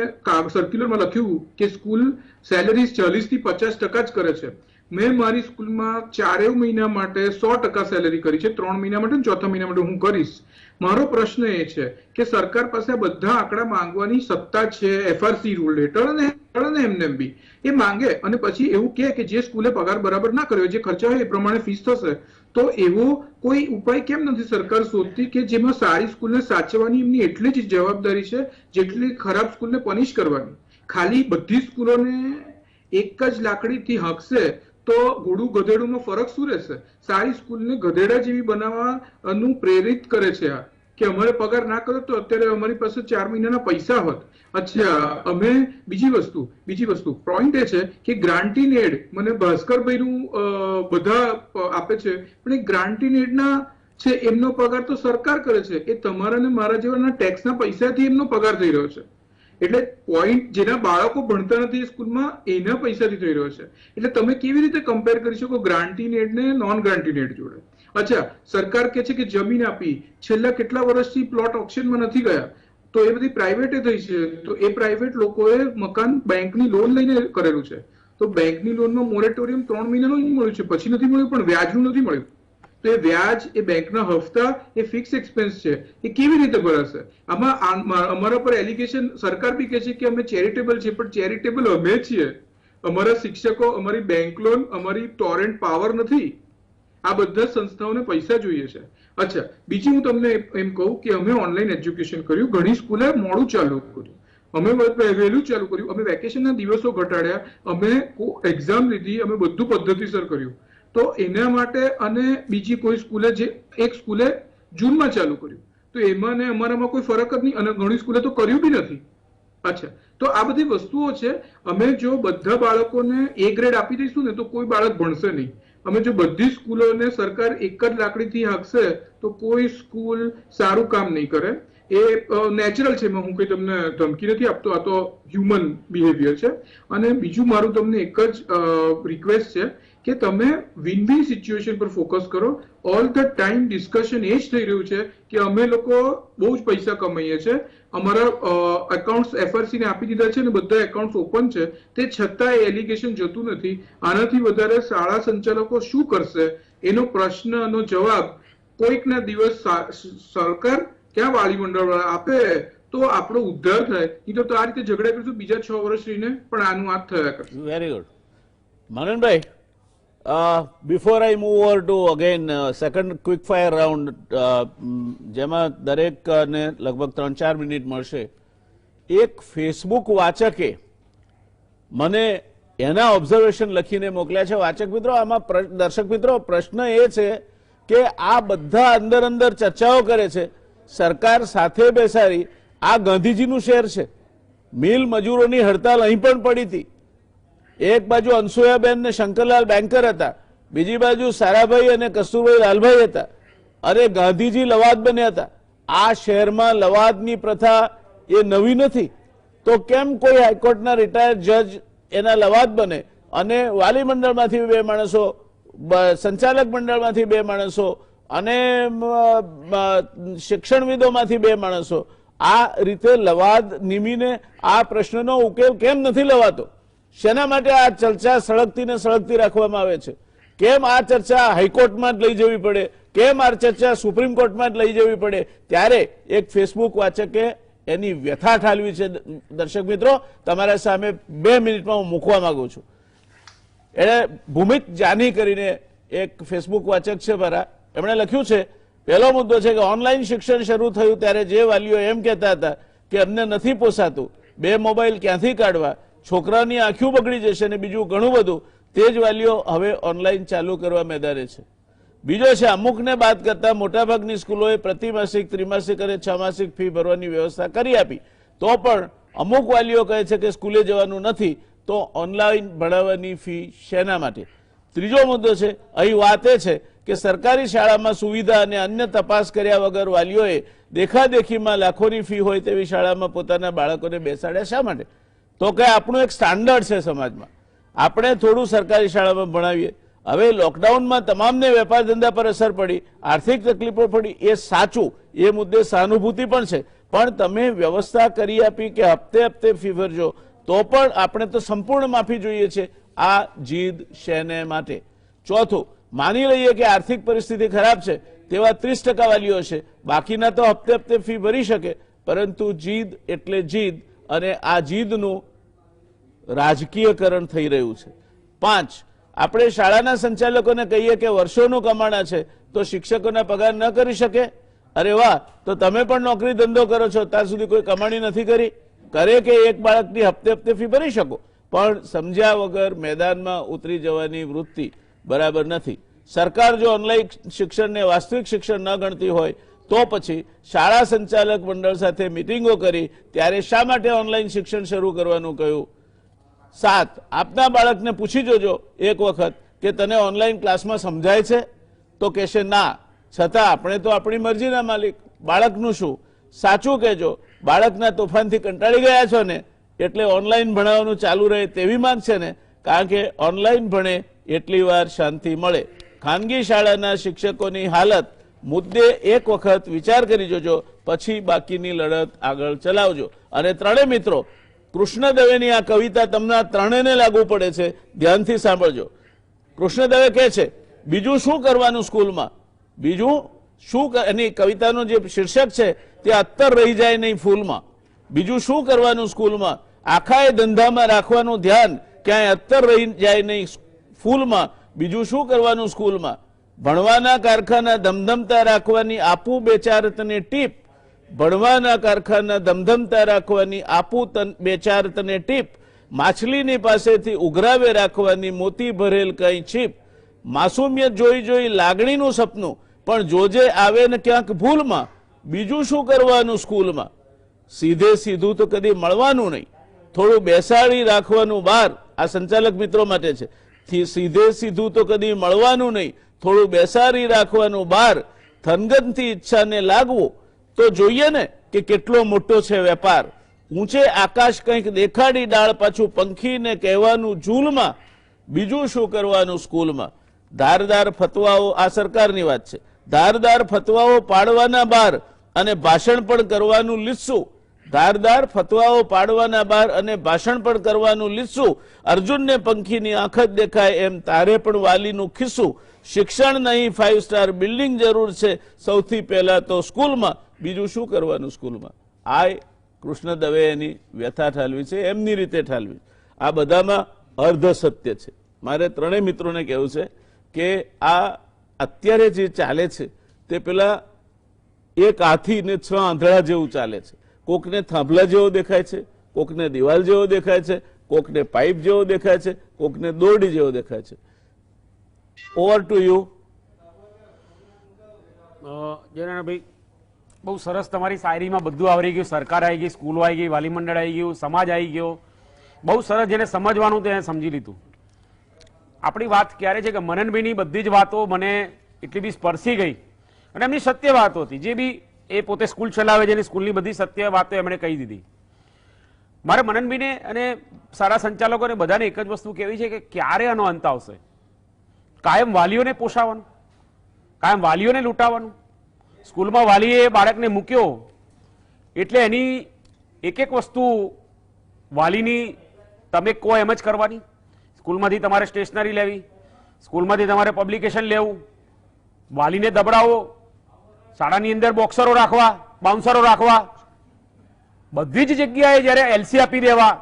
સર્ક્યુલરમાં લખ્યું કે સ્કૂલ સેલેરીઝ 40 થી 50% જ કરે છે, મેં મારી સ્કૂલમાં 4 મહિના માટે 100% સેલેરી કરી છે, 3 મહિના માટે, 4થા મહિના માટે હું કરીશ. મારો પ્રશ્ન એ છે કે સરકાર પાસે બધા આંકડા માંગવાની સત્તા છે એફઆરસી રૂલ હેઠળ અને એમને બી એ માંગે અને પછી એવું કે જે સ્કૂલે પગાર બરાબર ના કર્યો, જે ખર્ચા હોય એ પ્રમાણે ફીસ થશે. તો એવો કોઈ ઉપાય કેમ નથી સરકાર શોધતી કે જેમાં સારી સ્કૂલને સાચવવાની એમની એટલી જ જવાબદારી છે જેટલી ખરાબ સ્કૂલને પનિશ કરવાની? ખાલી બધી સ્કૂલોને એક જ લાકડીથી હકશે તો ઘોડું ગધેડુંનો ફરક શું રહેશે? સારી સ્કૂલને ગધેડા જેવી બનાવવાનું પ્રેરિત કરે છે આ કે અમારે પગાર ના કરો તો અત્યારે અમારી પાસે 4 મહિનાના પૈસા હોત. અચ્છા, અમે બીજી વસ્તુ પોઈન્ટ એ છે કે ગ્રાન્ટીન એડ મને ભાસ્કરભાઈનું બધા આપે છે, પણ એ ગ્રાન્ટીન એડના છે એમનો પગાર તો સરકાર કરે છે, એ તમારા ને મારા જેવાના ટેક્સના પૈસાથી એમનો પગાર થઈ રહ્યો છે. એટલે પોઈન્ટ જેના બાળકો ભણતા નથી સ્કૂલમાં એના પૈસાથી થઈ રહ્યો છે. એટલે તમે કેવી રીતે કમ્પેર કરી શકો ગ્રાન્ટીન એડ ને નોન ગ્રાન્ટીન એડ જોડે? અચ્છા, સરકાર કહે છે કે જમીન આપી, છેલ્લા કેટલા વર્ષથી પ્લોટ ઓક્શનમાં નથી ગયા, તો એ બધી પ્રાઇવેટે થઈ છે. તો એ પ્રાઇવેટ લોકોએ મકાન બેંકની લોન લઈને કરેલું છે, તો બેંકની લોનમાં મોરેટોરિયમ 3 મહિનાનું મળ્યું છે, પછી નથી મળ્યું, પણ વ્યાજનું નથી મળ્યું. તો એ વ્યાજ, એ બેંકના હપ્તા, એ ફિક્સ એક્સપેન્સ છે, એ કેવી રીતે ભરાશે? આમાં અમારા પર એલિગેશન સરકાર બી કહે છે કે અમે ચેરિટેબલ છીએ, પણ ચેરિટેબલ અમે છીએ. અમારા શિક્ષકો, અમારી બેંક લોન, અમારી ટોરેન્ટ પાવર નથી. આ બધા સંસ્થાઓને પૈસા જોઈએ છે. અચ્છા, બીજી હું તમને એમ કહું કે અમે ઓનલાઈન એજ્યુકેશન કર્યું, ઘણી સ્કૂલે મોડું ચાલુ કર્યું, અમે વહેલું ચાલુ કર્યું, અમે વેકેશનના દિવસો ઘટાડ્યા, અમે એક્ઝામ લીધી, અમે બધું પદ્ધતિસર કર્યું. તો એના માટે અને બીજી કોઈ સ્કૂલે એક સ્કૂલે જૂનમાં ચાલુ કર્યું, તો એમાં ને અમારામાં કોઈ ફરક જ નહીં, અને ઘણી સ્કૂલે તો કર્યું બી નથી. અચ્છા, તો આ બધી વસ્તુઓ છે. અમે જો બધા બાળકોને એ ગ્રેડ આપી દઈશું ને તો કોઈ બાળક ભણશે નહીં. અમે જો બધી સ્કૂલોને સરકાર એક જ લાકડીથી હાંકશે તો કોઈ સ્કૂલ સારું કામ નહીં કરે. એ નેચરલ છે, હું કઈ તમને ધમકી નથી આપતો, આ તો હ્યુમન બિહેવિયર છે. અને બીજું મારું તમને એક જ રિક્વેસ્ટ છે કે તમે વિન વિન સિચ્યુએશન પર ફોકસ કરો. ઓલ ધ ટાઈમ ડિસ્કશન એ જ થઈ રહ્યું છે કે અમે લોકો બહુ જ પૈસા કમાઈએ છીએ, અમારા એકાઉન્ટ્સ એફઆરસી ને આપી દીધા છે અને બધા એકાઉન્ટ્સ ઓપન છે, તે છતાં એ એલિગેશન જતું નથી. આનાથી વધારે શાળા સંચાલકો શું કરશે એનો પ્રશ્નનો જવાબ કોઈકના દિવસ સરકાર ક્યાં વાલી મંડળ વાળા આપે તો આપણો ઉદ્ધાર થાય. નહીં તો આ રીતે ઝઘડા કરીશું બીજા 6 વર્ષ રહીને પણ આનું આ થયા કરશે. Very good. Mananbhai, before I move over to again second quick fire round, જેમાં દરેકને લગભગ 3-4 મિનિટ મળશે, એક ફેસબુક વાચકે મને એના ઓબ્ઝર્વેશન લખીને મોકલ્યા છે. વાચક મિત્રો, આમાં દર્શક મિત્રો, પ્રશ્ન એ છે કે આ બધા અંદર ચર્ચાઓ કરે છે, સરકાર સાથે બેસાડી. આ ગાંધીજીનું શહેર છે, મિલ મજૂરોની હડતાલ અહીં પણ પડી હતી. એક બાજુ અનસુયાબેન ને શંકરલાલ બેન્કર હતા, બીજી બાજુ સારાભાઈ અને કસ્તુરભાઈ લાલભાઈ હતા, અને ગાંધીજી લવાદ બન્યા હતા. આ શહેરમાં લવાદની પ્રથા એ નવી નથી, તો કેમ કોઈ હાઈકોર્ટના રિટાયર્ડ જજ એના લવાદ બને અને વાલી મંડળમાંથી 2 માણસો, સંચાલક મંડળમાંથી 2 માણસો અને શિક્ષણવિદોમાંથી 2 માણસો આ રીતે લવાદ નિમીને આ પ્રશ્નનો ઉકેલ કેમ નથી લવાતો? શેના માટે આ ચર્ચા સળગતી રાખવામાં આવે છે? કેમ આ ચર્ચા હાઈકોર્ટમાં જ લઈ જવી પડે, કેમ આ ચર્ચા સુપ્રીમ કોર્ટમાં જ લઈ જવી પડે? ત્યારે એક ફેસબુક વાચકે એની વ્યથા ઠાલવી છે. દર્શક મિત્રો, તમારા સામે 2 મિનિટમાં હું મૂકવા માંગુ છું. એણે ભૂમિત જાની કરીને એક ફેસબુક વાચક છે મારા, એમણે લખ્યું છે, પહેલો મુદ્દો છે કે ઓનલાઈન શિક્ષણ શરૂ થયું ત્યારે જે વાલીઓ એમ કહેતા હતા કે અમને નથી પોસાતું, 2 મોબાઈલ ક્યાંથી કાઢવા, છોકરાની આંખો બગડી જશે અને બીજું ઘણું બધું, તે જ વાલીઓ હવે ઓનલાઈન ચાલુ કરવા મેદાને છે. બીજો છે, અમુકને બાદ કરતા મોટાભાગની સ્કૂલોએ પ્રતિમાસિક, ત્રિમાસિક અને 6 માસિક ફી ભરવાની વ્યવસ્થા કરી આપી, તો પણ અમુક વાલીઓ કહે છે કે સ્કૂલે જવાનું નથી, તો ઓનલાઈન ભણાવવાની ફી શેના માટે? ત્રીજો મુદ્દો છે, અહીં વાત એ છે કે સરકારી શાળામાં સુવિધા અને અન્ય તપાસ કર્યા વગર વાલીઓએ દેખાદેખીમાં લાખોની ફી હોય તેવી શાળામાં પોતાના બાળકોને બેસાડ્યા શા માટે? તો કે આપણું એક સ્ટાન્ડર્ડ છે સમાજમાં, આપણે થોડું સરકારી શાળામાં ભણાવીએ. હવે લોકડાઉનમાં તમામને વેપાર ધંધા પર અસર પડી, આર્થિક તકલીફો પડી, એ સાચું, એ મુદ્દે સહાનુભૂતિ પણ છે, પણ તમે વ્યવસ્થા કરી આપી કે હપ્તે હપ્તે ફી ભરજો, તો પણ આપણે તો સંપૂર્ણ માફી જોઈએ છે. આ જીદ શેને માટે? ચોથું, માની લઈએ કે આર્થિક પરિસ્થિતિ ખરાબ છે તેવા 30% વાલીઓ છે, બાકીના તો હપ્તે હપ્તે ફી ભરી શકે, પરંતુ જીદ એટલે જીદ, અને આ જીદનું રાજકીયકરણ થઈ રહ્યું છે. 5, આપણે શાળાના સંચાલકોને કહીએ કે વર્ષોનું કમાણા છે તો શિક્ષકોના પગાર ન કરી શકે? અરે વાહ, તો તમે પણ નોકરી ધંધો કરો છો, ત્યાં સુધી કોઈ કમાણી નથી કરી? કરે કે એક બાળકની હપ્તે હપ્તે ફી ભરી શકો, પણ સમજ્યા વગર મેદાનમાં ઉતરી જવાની વૃત્તિ બરાબર નથી. સરકાર જો ઓનલાઈન શિક્ષણને વાસ્તવિક શિક્ષણ ન ગણતી હોય તો પછી શાળા સંચાલક મંડળ સાથે મિટિંગો કરી ત્યારે શા માટે ઓનલાઈન શિક્ષણ શરૂ કરવાનું કહ્યું? 7, આપના બાળકને પૂછી જોજો એક વખત કે તને ઓનલાઈન ક્લાસમાં સમજાય છે? તો કહેશે ના, છતાં આપણે તો આપણી મરજીના માલિક. બાળકનું શું? સાચું કહેજો, બાળકના તોફાનથી કંટાળી ગયા છો ને, એટલે ઓનલાઈન ભણાવવાનું ચાલુ રહે તેવી માંગ છે ને? કારણ કે ઓનલાઈન ભણે એટલી વાર શાંતિ મળે. ખાનગી શાળાના શિક્ષકોની હાલત મુદ્દે એક વખત વિચાર કરી જોજો, પછી બાકીની લડત આગળ ચલાવજો. અને ત્રણેય મિત્રો, કૃષ્ણ દવેની આ કવિતા તમને ત્રણેયને લાગુ પડે છે, ધ્યાનથી સાંભળજો. કૃષ્ણ દવે કહે છે, બીજું શું કરવાનું સ્કૂલમાં? બીજું શું? એની કવિતાનું જે શીર્ષક છે તે અત્તર રહી જાય નહીં ફૂલમાં. બીજું શું કરવાનું સ્કૂલમાં? આખાએ ધંધામાં રાખવાનું ધ્યાન, ક્યાંય અત્તર રહી જાય નહીં ફૂલમાં. બીજું શું કરવાનું સ્કૂલમાં? ભણવાના કારખાના ધમધમતા રાખવાની આપું બે ચાર તને ટીપ. ભણવાના કારખાના ધમધમતા રાખવાની આપું બે ચાર તને ટીપ. માછલીની પાસેથી ઉઘરાવે રાખવાની મોતી ભરેલ કઈ છીપ. માસુમિયત જોઈ જોઈ લાગણીનું સપનું, પણ જોજે આવે ને ક્યાંક ભૂલમાં. બીજું શું કરવાનું સ્કૂલમાં? સીધે સીધું તો કદી મળવાનું નહીં, થોડું બેસાડી રાખવાનું બહાર. આ સંચાલક મિત્રો માટે છે. સીધે સીધું તો કદી મળવાનું નહીં, થોડું બેસાડી રાખવાનું બહાર. થનગનથી ઈચ્છાને લાગવું તો જોઈએ ને કે કેટલો મોટો છે વેપાર. ઊંચે આકાશ કંઈક દેખાડી ડાળ, પાછું પંખીને કહેવાનું ઝૂલમાં. બીજું શું કરવાનું સ્કૂલમાં? ધારદાર ફતવાઓ, આ સરકારની વાત છે, ધારદાર ફતવાઓ પાડવાના બાર અને ભાષણ પણ કરવાનું લીસું. ધારદાર ફતવાઓ પાડવાના બાર અને ભાષણ પણ કરવાનું લીસું. અર્જુનને પંખીની આંખ જ દેખાય એમ તારે પણ વાલીનું ખિસ્સું. શિક્ષણ નહીં 5 સ્ટાર બિલ્ડિંગ જરૂર છે, સૌથી પહેલા તો સ્કૂલમાં. બીજું શું કરવાનું સ્કૂલમાં? આ કૃષ્ણ દવે એની વ્યથા ઠાલવી છે, એમની રીતે ઠાલવી. આ બધામાં અર્ધ સત્ય છે. મારે ત્રણેય મિત્રોને કહેવું છે કે આ અત્યારે જે ચાલે છે તે પેલા એક હાથી ને 6 આંધળા જેવું ચાલે છે. કોકને થાંભલા જેવો દેખાય છે, કોકને દિવાલ જેવો દેખાય છે, કોકને પાઇપ જેવો દેખાય છે, કોકને દોરડી જેવો દેખાય છે. Over to you. જયનારાયણભાઈ, બહુ સરસ તમારી શાયરીમાં બધું આવરી ગયું. સરકાર આવી ગઈ, સ્કૂલો આવી ગઈ, વાલી મંડળ આવી ગયું, સમાજ આવી ગયો. બહુ સરસ, જેને સમજવાનું તેને સમજી લીધું. આપણી વાત ક્યારે છે કે મનનભાઈની બધી જ વાતો મને એટલી બી સ્પર્શી ગઈ અને એમની સત્ય વાતો હતી. જે બી એ પોતે સ્કૂલ ચલાવે છે એની સ્કૂલની બધી સત્ય વાતો એમણે કહી દીધી. મારે મનનભાઈને અને સારા સંચાલકોને બધાને એક જ વસ્તુ કહેવી છે કે ક્યારે આનો અંત આવશે? કાયમ વાલીઓને પોષાવાનું, કાયમ વાલીઓને લૂંટાવાનું. સ્કૂલમાં વાલીએ બાળકને મૂક્યો એટલે એની એક એક વસ્તુ વાલીની તમે કહો એમ જ કરવાની. સ્કૂલમાંથી તમારે સ્ટેશનરી લેવી, સ્કૂલમાંથી તમારે પબ્લિકેશન લેવું, વાલીને દબડાવો, શાળાની અંદર બોક્સરો રાખવા, બાઉન્સરો રાખવા, બધી જ જગ્યાએ જ્યારે એલસી આપી દેવા,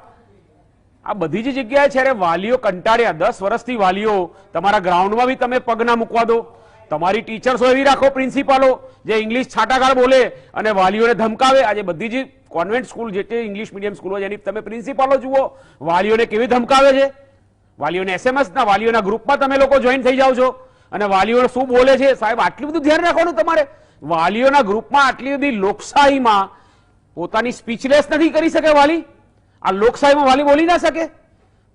આ બધી જ જગ્યાએ જ્યારે વાલીઓ કંટાળ્યા, 10 વર્ષથી વાલીઓ તમારા ગ્રાઉન્ડમાં બી તમે પગ ના મૂકવા દો, તમારી ટીચર્સો એવી રાખો, પ્રિન્સિપાલો જે ઇંગ્લિશ છાટાકાર બોલે અને વાલીઓને ધમકાવે. આજે બધી જ કોન્વેન્ટ સ્કૂલ જે તે ઇંગ્લિશ મીડિયમ સ્કૂલો જેની તમે પ્રિન્સિપાલો જુઓ, વાલીઓને કેવી ધમકાવે છે. વાલીઓને એસએમએસ ના વાલીઓના ગ્રુપમાં તમે લોકો જોઈન થઈ જાઓ છો અને વાલીઓને શું બોલે છે. સાહેબ આટલું બધું ધ્યાન રાખવાનું તમારે. વાલીઓના ગ્રુપમાં આટલી બધી લોકશાહીમાં પોતાની સ્પીચલેસ નથી કરી શકે વાલી. આ લોકશાહીમાં વાલી બોલી ના શકે.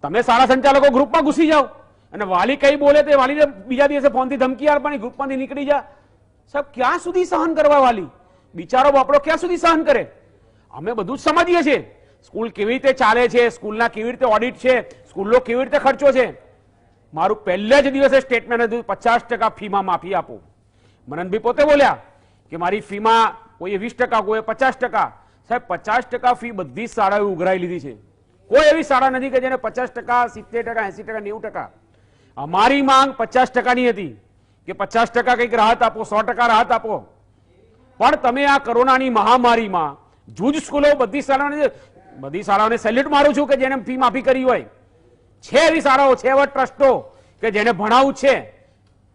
તમે શાળા સંચાલકો ગ્રુપમાં ઘૂસી જાઓ અને વાલી કઈ બોલે તે વાલીને બીજા દિવસે ફોનથી ધમકી આપવાની, ગ્રુપમાંથી નીકળી જા. સાહેબ ક્યાં સુધી સહન કરવા વાલી? બિચારો બાપડો ક્યાં સુધી સહન કરે? અમે બધું જ સમજીએ છીએ, સ્કૂલ કેવી રીતે ચાલે છે, સ્કૂલના કેવી રીતે ઓડિટ છે, સ્કૂલનો કેવી રીતે ખર્ચો છે. મારું પહેલા જ દિવસે સ્ટેટમેન્ટ હતું 50% ફીમાં માફી આપો. મનનભાઈ પોતે બોલ્યા કે મારી ફીમાં કોઈએ 20%, કોઈએ 50%. સાહેબ 50% ફી બધી શાળાએ ઉઘરાઈ લીધી છે. કોઈ એવી શાળા નથી કે જેને 50%, 70%, 80%, 90%. અમારી માંગ 50%ની હતી કે 50% કંઈક રાહત આપો, 100% રાહત આપો. પણ તમે આ કોરોનાની મહામારીમાં જૂજ સ્કૂલો બધી શાળાઓને સેલ્યુટ મારું છું કે જેને ફી માફી કરી હોય. છે એવી શાળાઓ, છે એવા ટ્રસ્ટો કે જેને ભણાવવું છે,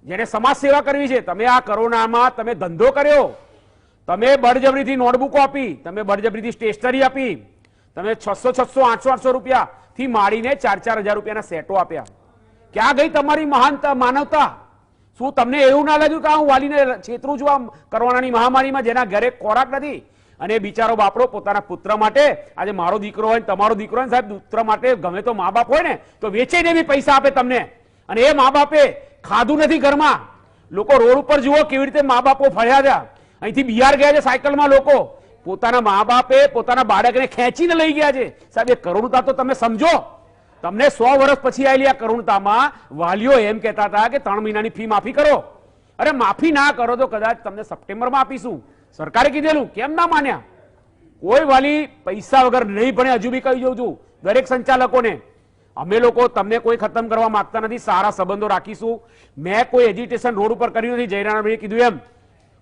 જેને સમાજ સેવા કરવી છે. તમે આ કોરોનામાં તમે ધંધો કર્યો, તમે બળજબરીથી નોટબુકો આપી, તમે બળજબરીથી સ્ટેશનરી આપી, તમે 600, 800 રૂપિયા થી માંડીને 4,000 રૂપિયાના સેટો આપ્યા. ક્યાં ગઈ તમારી મહાનતા, માનવતા? શું તમને એવું ના લાગ્યું કે હું વાલીને છેતરું છું આ કોરોનાની મહામારીમાં, જેના ઘરે ખોરાક નથી અને બિચારો બાપડો પોતાના પુત્ર માટે, આજે મારો દીકરો હોય તમારો દીકરો હોય સાહેબ, પુત્ર માટે ગમે તો મા બાપ હોય ને તો વેચીને બી પૈસા આપે તમને, અને એ મા બાપે ખાધું નથી ઘરમાં. લોકો રોડ ઉપર જુઓ કેવી રીતે મા બાપો ફર્યા હતા. અહીંથી બિહાર ગયા છે સાયકલમાં લોકો, પોતાના મા બાપે પોતાના બાળકને ખેંચીને લઈ ગયા છે. સાહેબ એ કરુણતા તો તમે સમજો. તમને 100 વર્ષ પછી આવેલી આ કરુણતામાં વાલીઓ એમ કહેતા હતા કે 3 મહિનાની ફી માફી કરો. અરે માફી ના કરો તો કદાચ તમને સપ્ટેમ્બરમાં આપીશું. સરકારે કીધેલું, કેમ ના માન્યા? કોઈ વાલી પૈસા વગર નહીં ભણે. હજુ બી કહી દઉં છું દરેક સંચાલકોને, અમે લોકો તમને કોઈ ખતમ કરવા માંગતા નથી. સારા સંબંધો રાખીશું. મેં કોઈ એજ્યુકેશન રોડ ઉપર કર્યું નથી. જયરાણભાઈએ કીધું એમ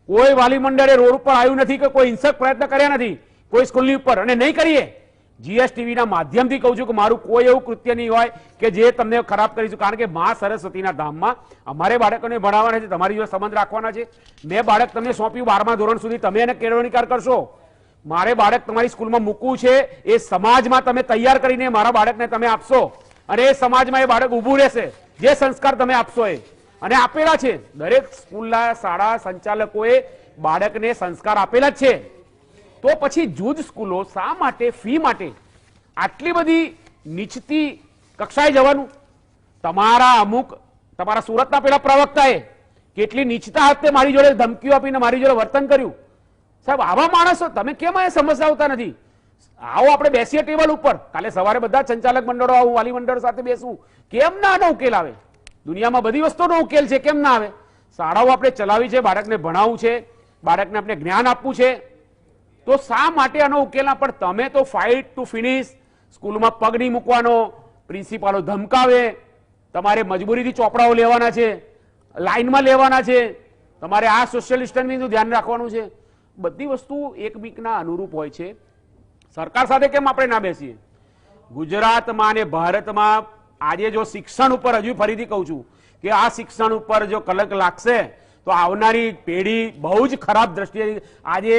કોઈ વાલી મંડળે રોડ ઉપર આવ્યું નથી કે કોઈ હિંસક પ્રયત્ન કર્યા નથી કોઈ સ્કૂલની ઉપર, અને નહીં કરીએ. જીએસટીવીના માધ્યમથી કહું છું કે મારું કોઈ એવું કૃત્ય નહીં હોય કે જે તમને ખરાબ કરીશું. કારણ કે મા સરસ્વતીના ધામમાં અમારે બાળકોને ભણાવવાના છે, તમારી જોડે સંબંધ રાખવાના છે. મેં બાળક તમને સોંપ્યું 12મા ધોરણ સુધી, તમે એને કેળવણીકાર કરશો. મારે બાળક તમારી સ્કૂલમાં મૂકવું છે, એ સમાજમાં તમે તૈયાર કરીને મારા બાળકને તમે આપશો અને એ સમાજમાં એ બાળક ઊભું રહેશે. જે સંસ્કાર તમે આપશો એ, અને આપેલા છે દરેક સ્કૂલના શાળા સંચાલકોએ બાળકને સંસ્કાર આપેલા જ છે. તો પછી જૂજ સ્કૂલો શા માટે ફી માટે આટલી બધી નીચતી કક્ષાએ જવાનું? તમારા સુરતના પેલા પ્રવક્તાએ કેટલી નીચતા હાથે મારી જોડે ધમકીઓ આપીને મારી જોડે વર્તન કર્યું. સાહેબ આવા માણસો તમે કેમ એ સમજાવતા નથી? આવો આપણે બેસીએ ટેબલ ઉપર, કાલે સવારે બધા સંચાલક મંડળો આવું, વાલી મંડળ સાથે બેસવું. કેમ ના આનો ઉકેલ આવે? દુનિયામાં બધી વસ્તુનો ઉકેલ છે, કેમ ના આવે? શાળાઓ આપણે ચલાવી છે, બાળકને ભણાવવું છે, બાળકને આપણે જ્ઞાન આપવું છે, તો શા માટે આનો ઉકેલ ના? પણ તમે તો ફાઇટ ટુ ફિનિશ, સ્કૂલમાં પગ નહીં મૂકવાનો, પ્રિન્સિપાલો ધમકાવે, તમારે મજબૂરીથી ચોપડાઓ લેવાના છે, લાઈનમાં લેવાના છે, તમારે આ સોશિયલ ડિસ્ટન્સિંગનું ધ્યાન રાખવાનું છે. બધી વસ્તુ એકબીકના અનુરૂપ હોય છે. સરકાર સાથે કેમ આપણે ના બેસીએ? ગુજરાતમાં અને ભારતમાં આજે જો શિક્ષણ ઉપર, હજુ ફરીથી કહું છું કે આ શિક્ષણ ઉપર જો કલંક લાગશે તો આવનારી પેઢી બહુ જ ખરાબ દ્રષ્ટિએ. આજે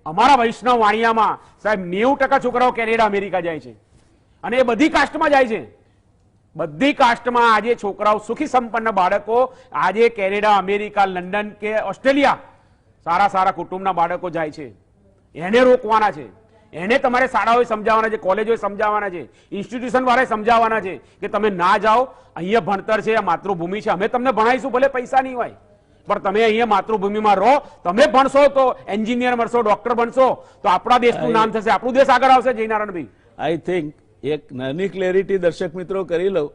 અમારા વૈષ્ણવ વાણિયામાં સાહેબ 90% છોકરાઓ કેનેડા અમેરિકા જાય છે, અને એ બધી કાસ્ટમાં જાય છે. બધી કાસ્ટમાં આજે છોકરાઓ, સુખી સંપન્ન બાળકો આજે કેનેડા, અમેરિકા, લંડન કે ઓસ્ટ્રેલિયા સારા સારા કુટુંબના બાળકો જાય છે. એને રોકવાના છે. એને તમારે શાળાઓએ સમજાવવાના છે, કોલેજોએ સમજાવવાના છે, ઇન્સ્ટિટ્યુશન વાળાએ સમજાવવાના છે કે તમે ના જાઓ, અહીંયા ભણતર છે, આ માતૃભૂમિ છે, અમે તમને ભણાવીશું, ભલે પૈસા નહીં હોય, પણ તમે અહીંયા માતૃભૂમિમાં રહો. તમે ભણશો તો એન્જિનિયર બનશો, ડોક્ટર બનશો તો આપણા દેશનું નામ થશે, આપણું દેશ આગળ આવશે. જયનારાયણભાઈ, આઈ થિંક એક નાની ક્લેરિટી દર્શક મિત્રો કરી લઉં.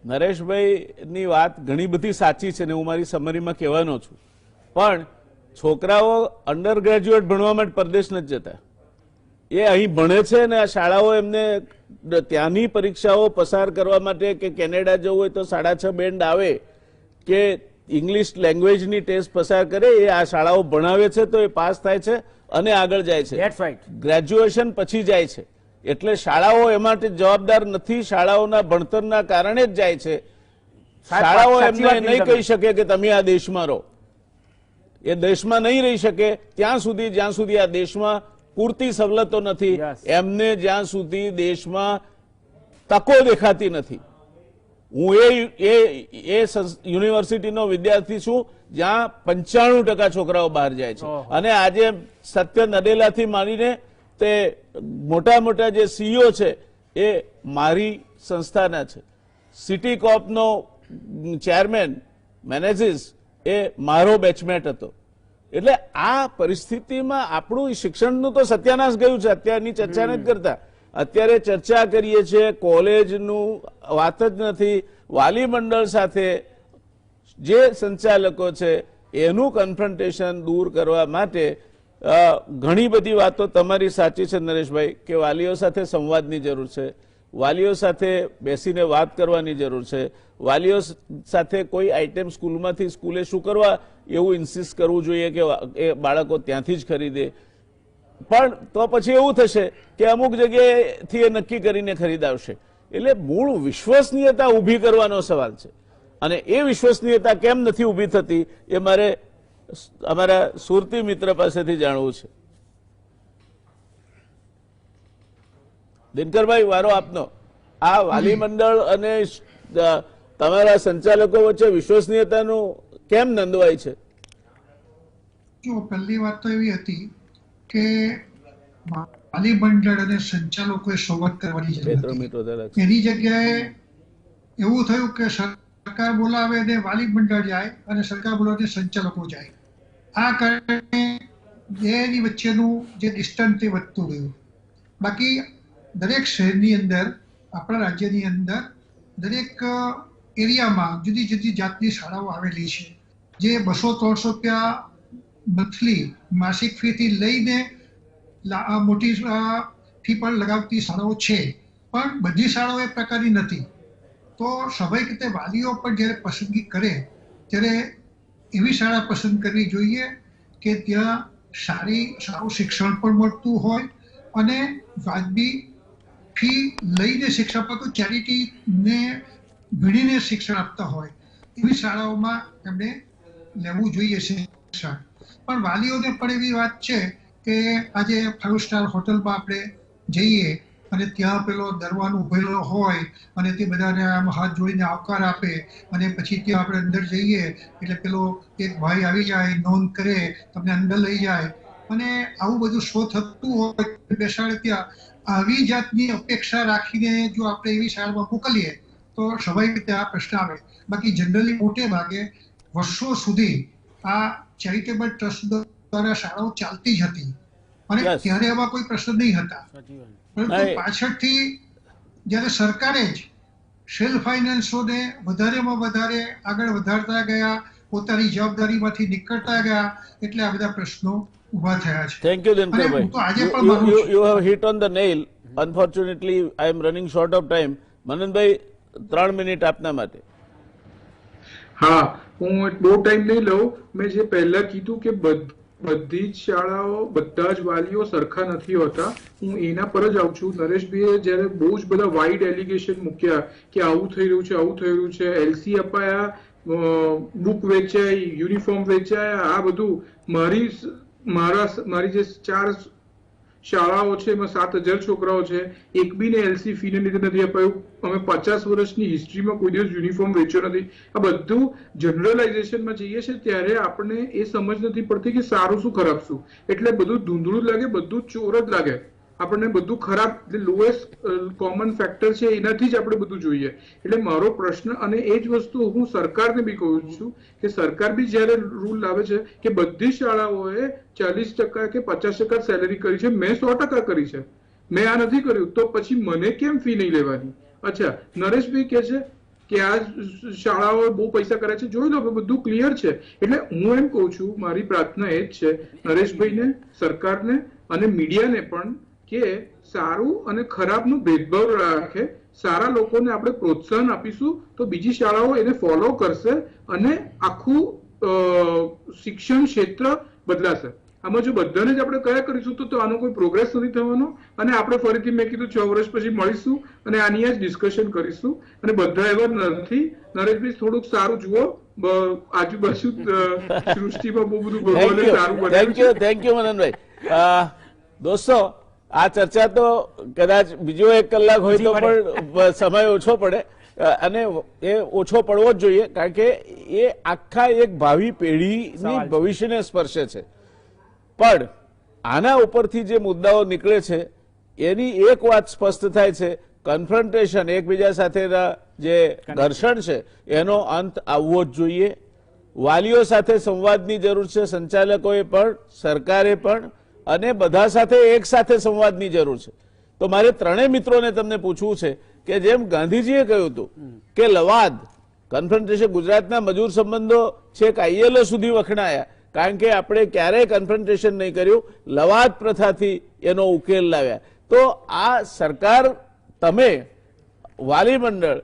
નરેશભાઈની વાત ઘણી બધી સાચી છે ને હું મારી સમરીમાં કહેવાનો છું, પણ છોકરાઓ અંડર ગ્રેજ્યુએટ ભણવા માટે પરદેશ નથી જતા. એ અહીં ભણે છે ને આ શાળાઓ એમને ત્યાંની પરીક્ષાઓ પસાર કરવા માટે કે કેનેડા જવું હોય તો 6.5 બેન્ડ આવે કે ઇંગ્લિશ લેંગ્વેજની ટેસ્ટ પસાર કરે, એ આ શાળાઓ ભણાવે છે તો એ પાસ થાય છે અને આગળ જાય છે. That's right. ગ્રેજ્યુએશન પછી જાય છે. એટલે શાળાઓ એ માટે જવાબદાર નથી, શાળાઓના ભણતરના કારણે જ જાય છે. શાળાઓ સાચી એમને વાત નહીં કીધી કહી શકે કે તમે આ દેશમાં રહો. એ દેશમાં નહીં રહી શકે ત્યાં સુધી, જ્યાં સુધી આ દેશમાં પૂરતી સવલતો નથી, Yes. એમને જ્યાં સુધી દેશમાં તકો દેખાતી નથી. હું એ યુનિવર્સિટીનો વિદ્યાર્થી છું જ્યાં 95% છોકરાઓ બહાર જાય છે. ઓહો. અને આજે સત્ય નડેલાથી માંડીને તે મોટા મોટા જે સીઈઓ છે એ મારી સંસ્થાના છે. સિટી કોર્પનો ચેરમેન મેનેજીસ એ મારો બેચમેટ હતો. એટલે આ પરિસ્થિતિમાં આપણું શિક્ષણનું તો સત્યાનાશ ગયું છે. અત્યારની ચર્ચા નથી કરતા. અત્યારે ચર્ચા કરીએ છીએ કોલેજનું વાત જ નથી. વાલી મંડળ સાથે જે સંચાલકો છે એનું કન્ફ્રન્ટેશન દૂર કરવા માટે ઘણી બધી વાતો તમારી સાચી છે નરેશભાઈ, કે વાલીઓ સાથે સંવાદની જરૂર છે, વાલીઓ સાથે બેસીને વાત કરવાની જરૂર છે, વાલીઓ સાથે કોઈ આઈટમ સ્કૂલમાંથી સ્કૂલે શું કરવા એવું ઇન્સિસ્ટ કરવું જોઈએ કે એ બાળકો ત્યાંથી જ ખરીદે. પણ તો પછી એવું થશે કે અમુક જગ્યાએથી એ નક્કી કરીને ખરીદાવશે. એટલે મૂળ વિશ્વસનીયતા ઊભી કરવાનો સવાલ છે. અને એ વિશ્વસનીયતા કેમ નથી ઊભી થતી એ મારે અમારા સુરતી મિત્ર પાસેથી જાણવું છે. દિનકરભાઈ, વારો આપનો. આ વાલી મંડળ અને તમારા સંચાલકો વચ્ચે વિશ્વસનીયતાનું કેમ નંદવાય છે? જો પહેલી વાત તો એવી હતી કે વાલી મંડળ અને સંચાલકોએ સંવાદ કરવાની જરૂર હતી. એની જગ્યાએ એવું થયું કે સરકાર બોલાવે અને વાલી મંડળ જાય અને સરકાર બોલાવે સંચાલકો જાય. આ કારણે બેની વચ્ચેનું જે ડિસ્ટન્સ તે વધતું ગયું. બાકી દરેક શહેરની અંદર, આપણા રાજ્યની અંદર દરેક એરિયામાં જુદી જુદી જાતની શાળાઓ આવેલી છે, જે 200-300 રૂપિયા મંથલી માસિક ફીથી લઈને મોટી ફી પણ લગાવતી શાળાઓ છે. પણ બધી શાળાઓ એ પ્રકારની નથી. તો સ્વાભાવિક રીતે વાલીઓ પણ જ્યારે પસંદગી કરે ત્યારે એવી શાળા પસંદ કરવી જોઈએ કે ત્યાં સારું શિક્ષણ પણ મળતું હોય અને વાજબી ફી લઈને શિક્ષણ આપતું, ચેરિટીને ભીડીને શિક્ષણ આપતા હોય એવી શાળાઓમાં એમણે લેવું જોઈએ શિક્ષણ. પણ વાલીઓને પણ એવી વાત છે કે આજે 5 સ્ટાર હોટલમાં આપણે જઈએ અને ત્યાં પેલો દરવાન ઉભેલો હોય અને તે બધાને આમ હાથ જોડીને આવકાર આપે અને પછી ત્યાં આપણે અંદર જઈએ એટલે પેલો એક ભાઈ આવી જાય, નોંધ કરે, તમને અંદર લઈ જાય અને આવું બધું શો થતું હોય બેસાડે ત્યાં. આવી જાતની અપેક્ષા રાખીને જો આપણે એવી શાળામાં મોકલીએ તો સ્વાભાવિક રીતે આ પ્રશ્ન આવે. બાકી જનરલી મોટે ભાગે વર્ષો સુધી આ ચેરિટેબલ ટ્રસ્ટ દ્વારા શાળાઓ ચાલતી જ હતી અને ત્યારે એવા કોઈ પ્રશ્ન નહીં હતા. પરંતુ પાછળથી જ્યારે સરકારે જ સેલ્ફ ફાઇનાન્સોને વધારેમાં વધારે આગળ વધારતા ગયા, પોતાની જવાબદારીમાંથી નીકળતા ગયા, એટલે આ બધા પ્રશ્નો ઉભા થયા છે. Thank you Dinkarbhai. You have hit on the nail. Unfortunately I am running short of time. Mananbhai, 3 minute આપના માટે. હા, હું બહુ ટાઈમ નહીં લઉં. મેં જે પહેલા કીધું કે બધી જ શાળાઓ, બધા જ વાલીઓ સરખા નથી હોતા, હું એના પર જ આવું છું. નરેશભાઈએ જ્યારે બહુ જ બધા વાઇડ એલિગેશન મૂક્યા કે આવું થઈ રહ્યું છે, આવું થઈ રહ્યું છે, એલસી અપાયા, બુક વેચાય, યુનિફોર્મ વેચાય, આ બધું મારી જે 4 શાળાઓ છે એમાં 7,000 છોકરાઓ છે, એક બીને એલસી ફીને લીધે નથી અપાયું. અમે 50 વર્ષની હિસ્ટ્રીમાં કોઈ દિવસ યુનિફોર્મ વેચ્યો નથી. આ બધું જનરલાઇઝેશનમાં જઈએ છે ત્યારે આપણને એ સમજ નથી પડતી કે સારું શું ખરાબ શું. એટલે બધું ધૂંધળું જ લાગે, બધું ચોર જ લાગે આપણને. બધું ખરાબ, એટલે લોએસ્ટ કોમન ફેક્ટર છે એનાથી જ આપણે બધું જોઈએ. એટલે મારો પ્રશ્ન, અને એ જ વસ્તુ હું સરકારને બી કહું છું કે સરકાર બી જયારે રૂલ લાવે છે કે બધી શાળાઓએ 40% કે 50% સેલેરી કરી છે, મેં 100% કરી છે, મેં આ નથી કર્યું, તો પછી મને કેમ ફી નહીં લેવાની? અચ્છા, નરેશભાઈ કે છે કે આ શાળાઓ બહુ પૈસા કરે છે, જોઈ લો, બધું ક્લિયર છે. એટલે હું એમ કહું છું, મારી પ્રાર્થના એ જ છે નરેશભાઈને, સરકારને અને મીડિયાને પણ, કે સારું અને ખરાબનું ભેદભાવ રાખે. સારા લોકોને આપણે પ્રોત્સાહન આપીશું તો બીજી શાળાઓ એને ફોલો કરશે અને આખું શિક્ષણ ક્ષેત્ર બદલાશે. આમાં જો બધાને જ આપણે કયા કરીશું તો આનો કોઈ પ્રોગ્રેસ નથી થવાનો. અને આપણે ફરીથી મેં કીધું 6 વર્ષ પછી મળીશું અને આની જ ડિસ્કશન કરીશું. અને બધા એવા નથી. નરેશભાઈ થોડુંક સારું જુઓ, આજુબાજુ સૃષ્ટિમાં બહુ બધું ભગવાને સારું બનાવ્યું છે. Thank you Mananbhai. દોસ્તો, આ ચર્ચા તો કદાચ બીજો 1 કલાક હોય તો પણ સમય ઓછો પડે અને એ ઓછો પડવો જ જોઈએ, કારણ કે એ આખા એક ભાવિ પેઢીની ભવિષ્યને સ્પર્શે છે. પણ આના ઉપરથી જે મુદ્દાઓ નીકળે છે એની એક વાત સ્પષ્ટ થાય છે, કન્ફ્રન્ટેશન, એકબીજા સાથેના જે ઘર્ષણ છે એનો અંત આવવો જ જોઈએ. વાલીઓ સાથે સંવાદની જરૂર છે, સંચાલકોએ પણ, સરકારે પણ, અને બધા સાથે એક સાથે સંવાદની જરૂર છે. તો મારે ત્રણેય મિત્રોને તમને પૂછવું છે કે જેમ ગાંધીજીએ કહ્યું હતું કે લવાદ કન્ફ્રન્ટેશન, ગુજરાતના મજૂર સંબંધો છેક ILO સુધી વખણાયા, કારણ કે આપણે ક્યારેય કન્ફ્રન્ટેશન નહીં કર્યું, લવાદ પ્રથાથી એનો ઉકેલ લાવ્યા. તો આ સરકાર, તમે વાલી મંડળ,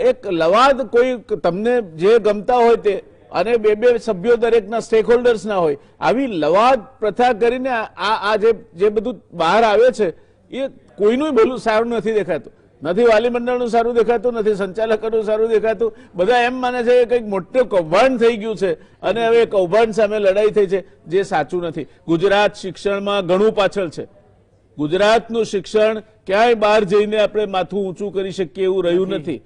એક લવાદ, કોઈ તમને જે ગમતા હોય તે, અને 2 સભ્યો દરેકના સ્ટેક હોલ્ડર્સ ના હોય, આવી લવાદ પ્રથા કરીને આ જે બધું બહાર આવે છે એ કોઈનું ભલું સારું નથી દેખાતું. નથી વાલી મંડળનું સારું દેખાતું, નથી સંચાલકોનું સારું દેખાતું. બધા એમ માને છે કે કંઈક મોટું કૌભાંડ થઈ ગયું છે અને હવે કૌભાંડ સામે લડાઈ થઈ છે, જે સાચું નથી. ગુજરાત શિક્ષણમાં ઘણું પાછળ છે. ગુજરાતનું શિક્ષણ ક્યાંય બહાર જઈને આપણે માથું ઊંચું કરી શકીએ એવું રહ્યું નથી.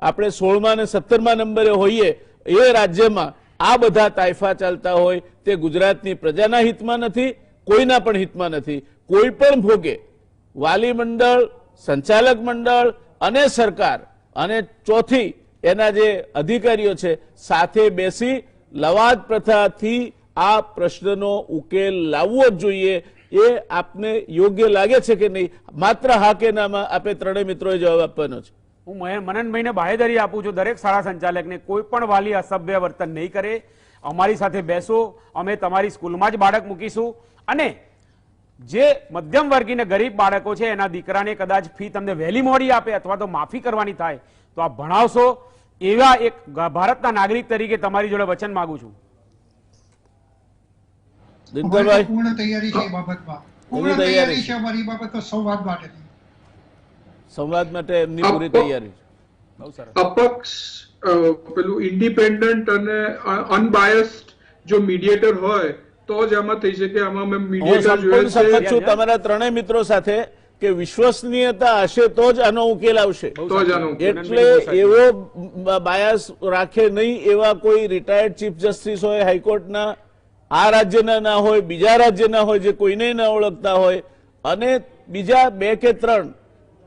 આપણે 16મા અને 17મા નંબરે હોઈએ એ રાજ્યમાં આ બધા તાઇફા ચાલતા હોય તે ગુજરાતની પ્રજાના હિતમાં નથી, કોઈના પણ હિતમાં નથી. કોઈ પણ ભોગે વાલી મંડળ, સંચાલક મંડળ અને સરકાર અને ચોથી એના જે અધિકારીઓ છે સાથે બેસી લવાદ પ્રથાથી આ પ્રશ્નનો ઉકેલ લાવવો જ જોઈએ. એ આપને યોગ્ય લાગે છે કે નહીં? માત્ર હા કે નામાં આપે ત્રણેય મિત્રોએ જવાબ આપવાનો છે. હું મનનભાઈને બાહેધરી આપું છું, દરેક શાળા સંચાલકને, કોઈ પણ વાલી અસભ્ય વર્તન નહીં કરે. અમારી સાથે બેસો, અમે તમારી સ્કૂલમાં જ બાળક મૂકીશું. અને જે મધ્યમ વર્ગીય ગરીબ બાળકો છે એના દીકરાને કદાચ ફી તમને વહેલી મોડી આપે અથવા તો માફી કરવાની થાય તો આપ ભણાવશો, એવા એક ભારતના નાગરિક તરીકે તમારી જોડે વચન માંગુ છું. દિનકરભાઈ, પૂર્ણ તૈયારી છે એ બાબતમાં, પૂર્ણ તૈયારી છે અમારી બાબતમાં સંવાદ માટે. સંવાદ માટે એમની પૂરી તૈયારી છે. બહુ સરસ. અપક્ષ, પેલું ઇન્ડિપેન્ડન્ટ અને અનબાયસ્ડ જો મીડિયેટર હોય તો જ આમાં થઈ શકે. આમાં મેં હું મીડિયેટર સંપૂર્ણ સહમત જોયેલ છું તમારા ત્રણેય મિત્રો સાથે કે વિશ્વસનીયતા હશે તો જ આનો ઉકેલ આવશે. તો જ આનો ઉકેલ. એટલે એવો બાયસ રાખે નહીં એવા કોઈ રિટાયર્ડ ચીફ જસ્ટિસ હોય હાઈકોર્ટના, આ રાજ્યના ના હોય, બીજા રાજ્યના હોય, જે કોઈને ન ઓળખતા હોય, અને બીજા 2 કે 3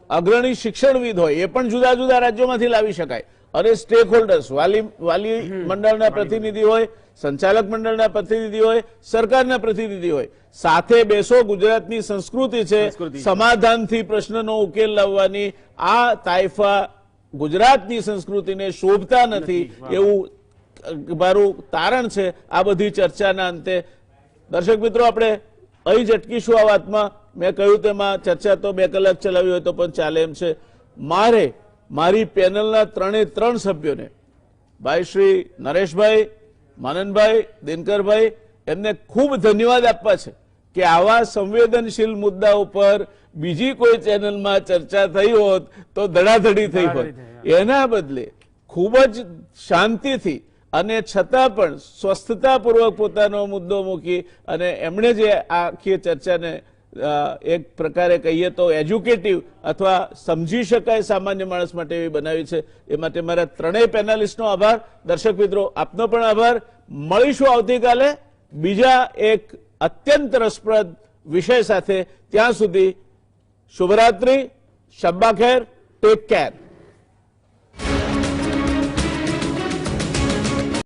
અગ્રણી શિક્ષણવિદ હોય, એ પણ જુદા જુદા રાજ્યોમાંથી લાવી શકાય. અને સ્ટેક હોલ્ડર્સ, વાલી મંડળના પ્રતિનિધિ હોય, સંચાલક મંડળના પ્રતિનિધિ હોય, સરકારના પ્રતિનિધિ હોય, સાથે બેસો. ગુજરાતની સંસ્કૃતિ છે સમાધાનથી પ્રશ્નનો ઉકેલ લાવવાની. આ તાઇફા ગુજરાતની સંસ્કૃતિને શોભતા નથી એવું મારું તારણ છે આ બધી ચર્ચાના અંતે. દર્શક મિત્રો, આપણે અહીં જ અટકીશું આ વાતમાં. મેં કહ્યું તેમાં ચર્ચા તો 2 કલાક ચલાવી હોય તો પણ ચાલે એમ છે. મારી પેનલના 3 સભ્યોને, ભાઈ શ્રી નરેશભાઈ, માનનભાઈ, દિનકરભાઈ, એમને ખૂબ ધન્યવાદ આપવા છે કે આવા સંવેદનશીલ મુદ્દા ઉપર બીજી કોઈ ચેનલમાં ચર્ચા થઈ હોત તો ધડાધડી થઈ હોત. એના બદલે ખૂબ જ શાંતિથી અને છતાં પણ સ્વસ્થતાપૂર્વક પોતાનો મુદ્દો મૂકી અને એમણે જે આખી ચર્ચાને એક પ્રકારે કહીએ તો એજ્યુકેટિવ અથવા સમજી શકાય સામાન્ય માણસ માટે એવી બનાવી છે. એ માટે મારા ત્રણેય પેનલિસ્ટનો આભાર. દર્શક મિત્રો, આપનો પણ આભાર. મળીશું આવતીકાલે બીજા એક અત્યંત રસપ્રદ વિષય સાથે. ત્યાં સુધી શુભરાત્રી, શબ્બા ખેર, ટેક કેર.